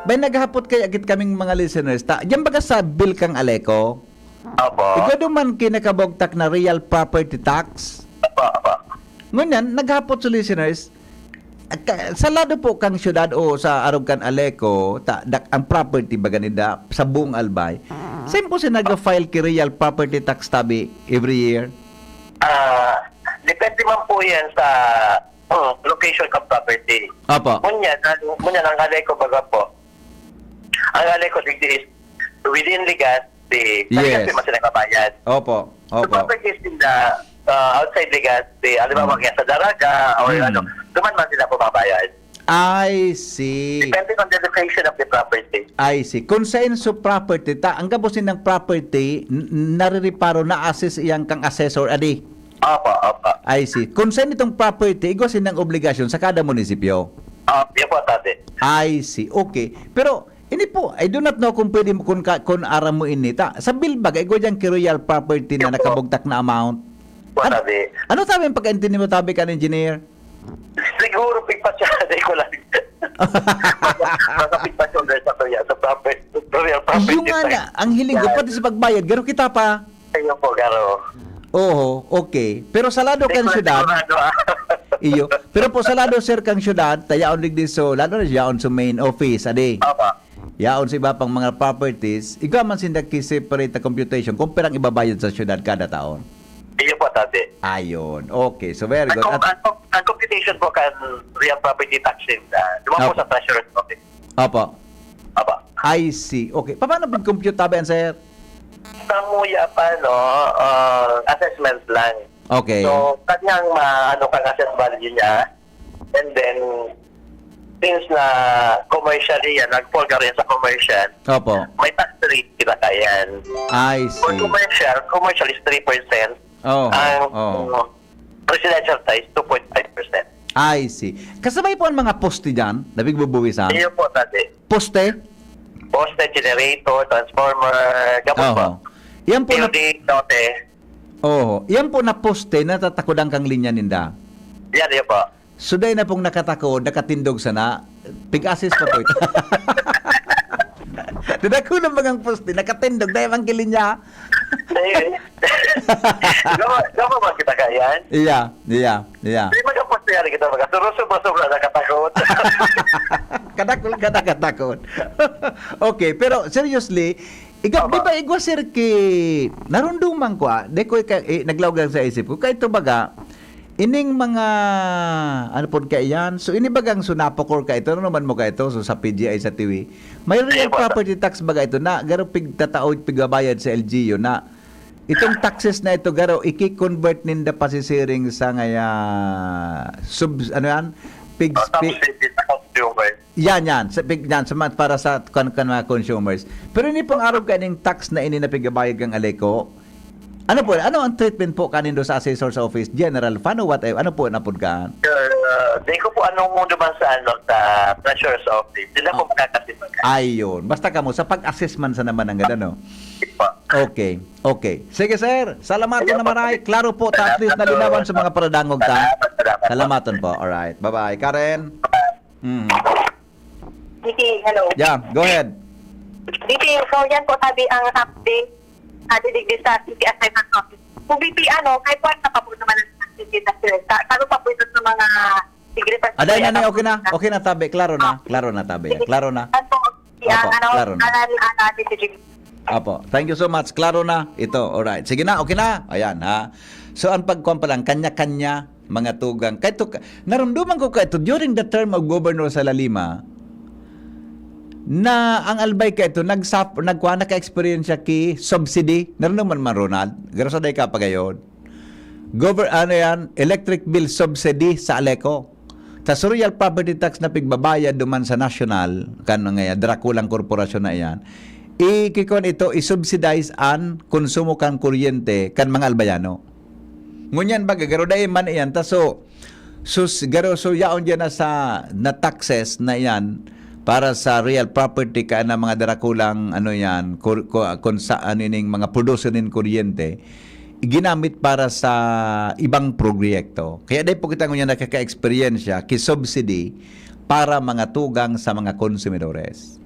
Bay naghapot kay agit kaming mga listeners. Diyan baga sa bill kang Aleco? Opo. Ikaw duman kinakabogtak na real property tax? Opo. Ngunyan, naghapot sa listeners, sa lado po kang syudad o sa arog kan Aleco, ang property baga nida sa buong Albay, saan po siya nag-file ki real property tax tabi every year? Depende man po yan sa location ng property. Opo. Ngunyan ang Aleco baga po. Ang Aleco is within Legazpi. Yes. Legazpi mas sila kabayad. Opo. The properties in the outside Legazpi, alam mo sa Daraga or duman man sila pumabayad. I see. Depending on the location of the property. I see. Kung sa inso property, ang gabusin ng property, naririparo na assess iyang kang assessor, adi? Opo. I see. Kung saan itong property, igosin ng obligasyon sa kada munisipyo? Yan po, tate. I see. Okay. Pero, ini po, I do not know kung pwede mo, kung aram mo ini. Sa bilbag, igo dyan ki royal property na nakabugtak na amount. Ano sabi ang pagkaintindi mo, tabi ka ng engineer? Siguro pigpasya, di ko lang. Pagpasyon sa property. Yung nga, ang hiling ko, pati sa pagbayad, garo kita pa. Ayun po, garo. Oo, okay. Pero sa lado kang syudad, iyo. Pero po sa lado sir kang syudad, tayaon digdi so, lalo na yaon sa main office, adi. Yaon sa iba pang mga properties, ikaw man sindak separate computation kung perang ibabayad sa syudad kada taon. Iyo po, tate. Ayun. Okay, so very good. Ang computation po kan real property tax in dumaan po sa treasurer's office. Opo. I see. Okay. Paano bin-compute tabi sir? Samuya pa, assessment lang. Okay. So, kanyang kang assess value niya. And then, since na commercially yan, nag-fall ka rin sa commercial, Opo. may tax rate kinakayan. I see. For commercial is 3%. Ang residential size, 2.5%. I see. Kasabay po ang mga poste dyan, nabig bubuwisan? Iyo po, tate. Poste? Poste, generator, transformer, gabos po. Yan po building, note. Yan po na poste na tatakodang kang linya ninda. Yan, iyo po. Suday na pong nakatakod, nakatindog sana, pig-assist pa po ito. Dadako ng mga poste, nakatindog, dahil ang kilinya. Gama ba kita kayan? Iya. Hindi mag-poste yan kita mga. Surusubra nakatakot. Katakot. Okay, pero seriously, Ikaw, di ba igwa sir narunduman ko di ko naglawag sa isip ko, kaya ito baga, ining mga, ano po ka yan, so inibagang sunapokor ka ito, ano naman mo ka ito, so sa PGI sa TV, may real property tax baga ito na, garo pigtataod, pigabayad sa LGU na, itong taxes na ito, garo, iki-convert ninda pasisiring sa ngaya, yan, para sa mga consumers. Pero hindi pong araw kaning tax na ininapigabayag ang aleko. Ano ang treatment po kanin do sa assessor's office, general fund o whatever? Ano po napod ka? Di ko po anong duman sa treasurer's office. Sila po makakasipan. Ayun. Basta kamo sa pag-assessment sa naman ang ganda, Okay. Sige, sir. Salamatan na maray. Klaro po, at least nalinawan sa mga paradangog ta. Salamatan po. Alright. Bye-bye. Karen? Diti, hello. Yeah, go ahead. Diti, so yan po sabi ang update didigdi sa City Assignment Office. Kung BP, kahit po na pa po naman ang City Assignment. Kano pa po ito sa mga sigripas. Aday na, okay na tabi. Klaro na tabi. Klaro na. Klaro na. Apo, thank you so much. Klaro na. Ito, alright. Sige na, okay na. Ayan, ha. So, ang pagkuhan pa lang, kanya-kanya, mga tugang. Kahit naramdaman ko ka ito, during the term of Governor Salalima, na ang albay ka ito, nagkuha na ka-experience siya ki subsidy. Naramdaman man, Ronald. Garasaday ka pa gayon. Electric bill subsidy sa Aleco. Tas real property tax na pigbabayad duman sa national, drakulang korporasyon na yan, ikikon ito, isubsidize an konsumo kan kuryente kan mga albayano. Ngunyan ba, garo dahil man iyan, taso, yaon dyan na sa na taxes na yan, para sa real property ka na mga darakulang kung saan ining mga producerin kuryente, ginamit para sa ibang proyekto. Kaya dahil po kita ngunyan nakaka-experiensya ki-subsidy para mga tugang sa mga konsumidores.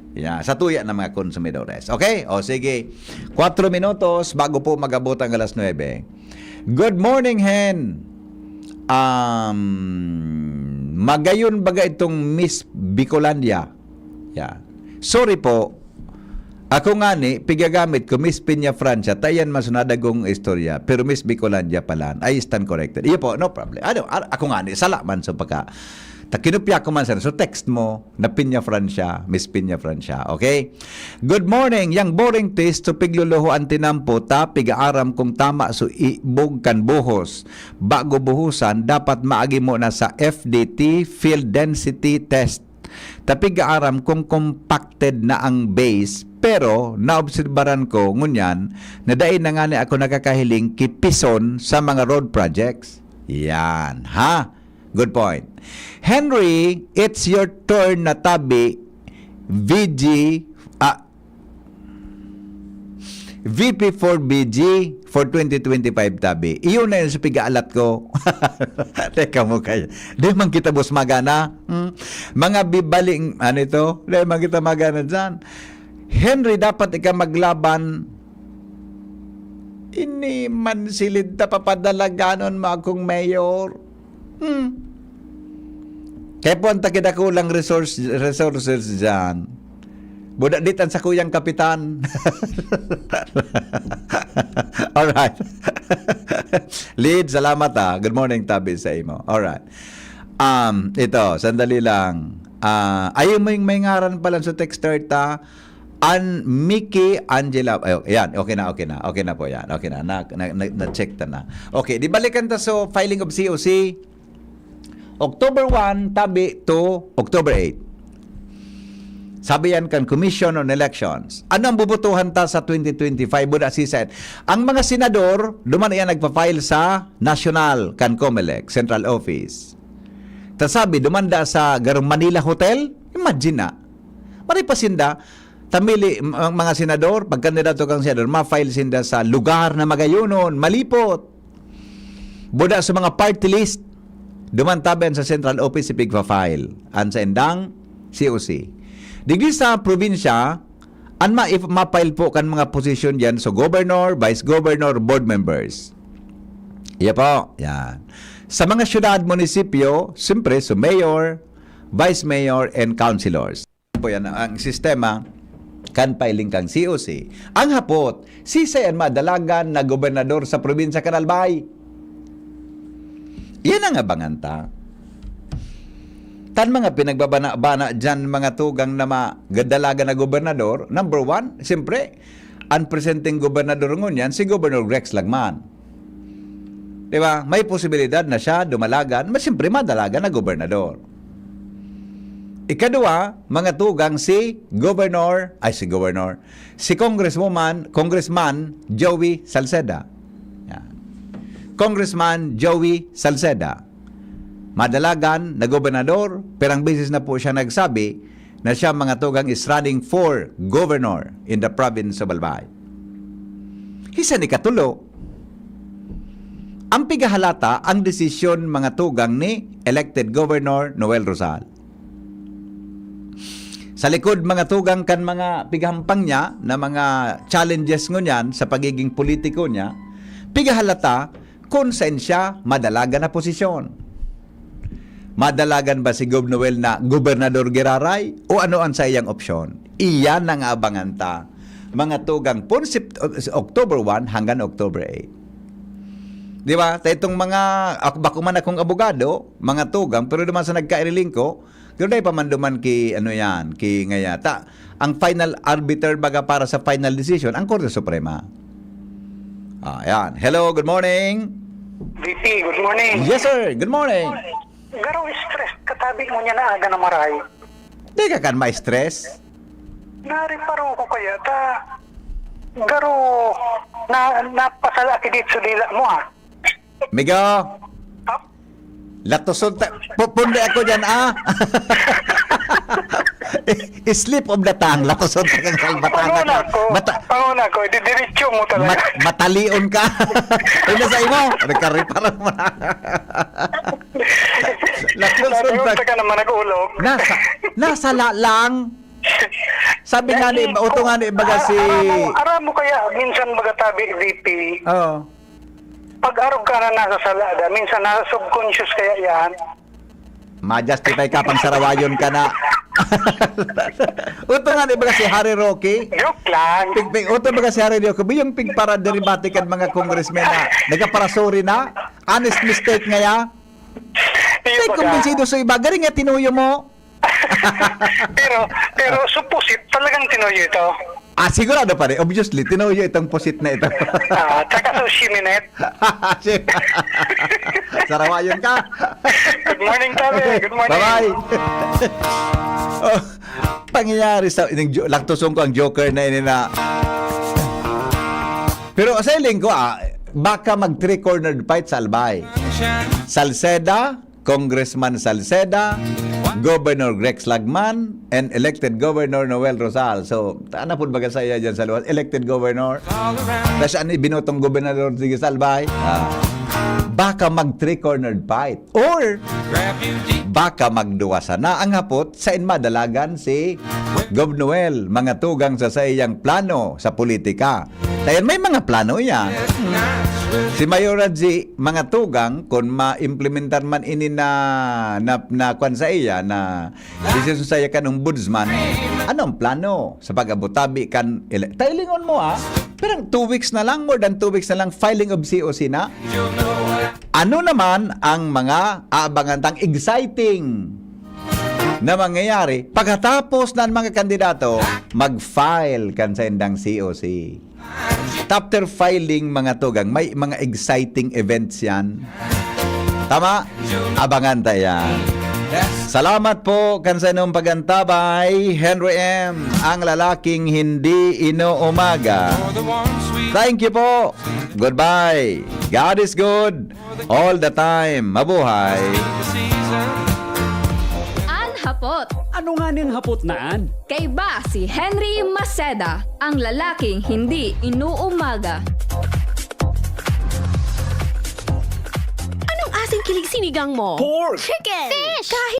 Sa tuya ng mga konsumidores. Okay? O sige. 4 minutos bago po mag-abot ang alas 9. Good morning, Hen. Magayon baga itong Miss Bicolandia. Sorry po. Ako nga ni, pigagamit ko Miss Piña Francia, tayan masunadagong istorya, pero Miss Bicolandia pala. I stand corrected. Iyo po, no problem. Ako nga ni, salaman sa pagka. Kinupya ko man sir. So text mo na Piña Francia, Miss Piña Francia. Okay? Good morning. Yang boring test so pigluluhuan tinampo ta pigaaram kung tama so ibog kan buhos. Bago buhusan dapat maagi mo na sa FDT field density test. Tapigaaram kung compacted na ang base pero naobserbaran ko ngunyan na dahil na nga ni ako nakakahiling kipison sa mga road projects. Yan, ha? Good point. Henry, it's your turn na tabi VP for BG for 2025 tabi. Iyon na yun sa pigaalat ko. Teka mo kayo. Di man kita bus magana. Mga bibaling, di man kita magana dyan. Henry, dapat ika maglaban. Ini man silid na papadalaganon mo akong mayor. Kaya po ang takidakulang resources dyan. Budak ditan sa kuyang kapitan. Alright. Lead, salamat ha. Good morning, Tabi, sa imo. Alright. Ito, sandali lang. Ayaw mo yung may ngaran pala sa texter ta. Mickey Angela. Ayan, okay na po yan. Okay na, na-check ta na. Okay, di balikan ta so filing of COC. October 1, tabi to October 8. Sabi yan kan Commission on Elections. Ano ang bubutuhan ta sa 2025? Buda si said. Ang mga senador, duman yan nagpa-file sa National kan COMELEC, Central Office. Tasabi, dumanda sa Garong Manila Hotel. Imagine na. Maripasinda, tamili ang mga senador, pagkandidato kang senador, ma-file sinda sa lugar na magayunon, malipot. Buda sa mga party list, dumantaben sa Central Office si pigpa-file. An sa endang COC. Digdi sa probinsya, ma-file po kan mga posisyon diyan so governor, vice governor, board members. Iya po, yan. Sa mga syudad, munisipyo, siyempre so mayor, vice mayor, and councilors. Po yan ang sistema kan filing kang COC. Ang hapot, si sayan madalagan na gobernador sa probinsya Kanalbay. Yan ang abangan ta. Tan mga pinagbabana-bana dyan mga tugang na magadalaga na gobernador, number one, siyempre, ang presenting gobernador ngunyan, si Governor Rex Lagman. Diba? May posibilidad na siya dumalagan, mas siyempre madalaga na gobernador. Ikadua, mga tugang si Congressman Joey Salceda. Yan. Congressman Joey Salceda. Madalagan na gobernador, perang beses na po siya nagsabi na siya mga tugang is running for governor in the province of Albay. Isa ni katulo, ang pigahalata ang desisyon mga tugang ni elected Governor Noel Rosal. Sa likod mga tugang kan mga pigahampang niya na mga challenges ngunyan sa pagiging politiko niya, pigahalata kung saan siya madalagan na posisyon. Madalagan ba si Gov Noel na Gobernador Giraray o ano ang sa iyang opsyon? Iyan ang abangan ta. Mga tugang po October 1 hanggang October 8. Di ba? Itong mga, bako man akong abogado, mga tugang, pero naman sa nagkairiling ko, pero dahil pamanduman ki, ngayata, ang final arbiter baga para sa final decision, ang Korte Suprema. Ayan. Hello, good morning. VP, good morning. Yes, sir. Good morning. Garo stress, katabi mo niya na aga na maray. Di ka kan ma-stress? Nariparo ko kaya, garo, napasala ki dito sa dila mo Migo, latosod pundi ako dyan Slip of the tongue, latosod ka kang kalbatanga ka. Panguna ko, didiretso mo talaga. Matalion ka. Ina sa imo, nagkaripara mo na. Latosod ka naman nag-ulog. Nasa lang. Sabi nga ni, uto nga ni baga si... Aram mo kaya, minsan baga tabi, VP. Oo. Pag-arog ka na nasa salada, minsan nasa subconscious kaya yan. Ma-justify ka pang sarawayon ka na. Uto nga ni baga si Harry Roque. Joke lang. Uto baga si Harry Roque. Yung para derivatikan mga congressmen na nagkaparasori na. Honest mistake nga ya. Ay, kumbinsido sa iba. Garing nga tinuyo mo. pero supposit talagang tinuyo ito. Sigurado pa rin. Obviously, tinuyo itong posit na ito. Tsaka sushi minute. Sarawayon ka. Good morning, Tabi. Good morning. Bye-bye. Pangyayari sa... Laktosong ko ang joker na ini na... Pero sa iling ko, baka mag-three-cornered fight sa Albay. Salceda, Congressman Salceda, Governor Rex Lagman, and elected Governor Noel Rosal. So, ano po baga sa iya dyan sa luwas? Elected Governor. Tapos ano binotong Gobernador sige sa Albay? Baka mag-three-cornered fight. Or, baka magduwasa na ang hapot sa madalagan si Gov Noel. Mga tugang sa iyang plano sa politika. Kaya may mga plano yan. Si Mayor Radzi, mga tugang, kung ma-implementar man ini na kwan sa iya, na decision sa iya kanong budsman, anong plano sa pag-abutabi kan, tailingon mo pero 2 weeks na lang, more than 2 weeks na lang, filing of COC na. Ano naman ang mga aabangan tang exciting na mangyayari pagkatapos ng mga kandidato mag-file kan sa indang COC. After filing mga tugang, may mga exciting events yan. Tama? Abangan tayo yan. Salamat po kan sa inyong pagantabay, Henry M., ang lalaking hindi inuumaga. Thank you po. Goodbye. God is good all the time. Mabuhay. Hapot. Ano nga niyang hapot naan? Kay ba si Henry Maceda, ang lalaking hindi inuumaga. Anong asing kilig sinigang mo? Pork! Chicken! Fish! Kahit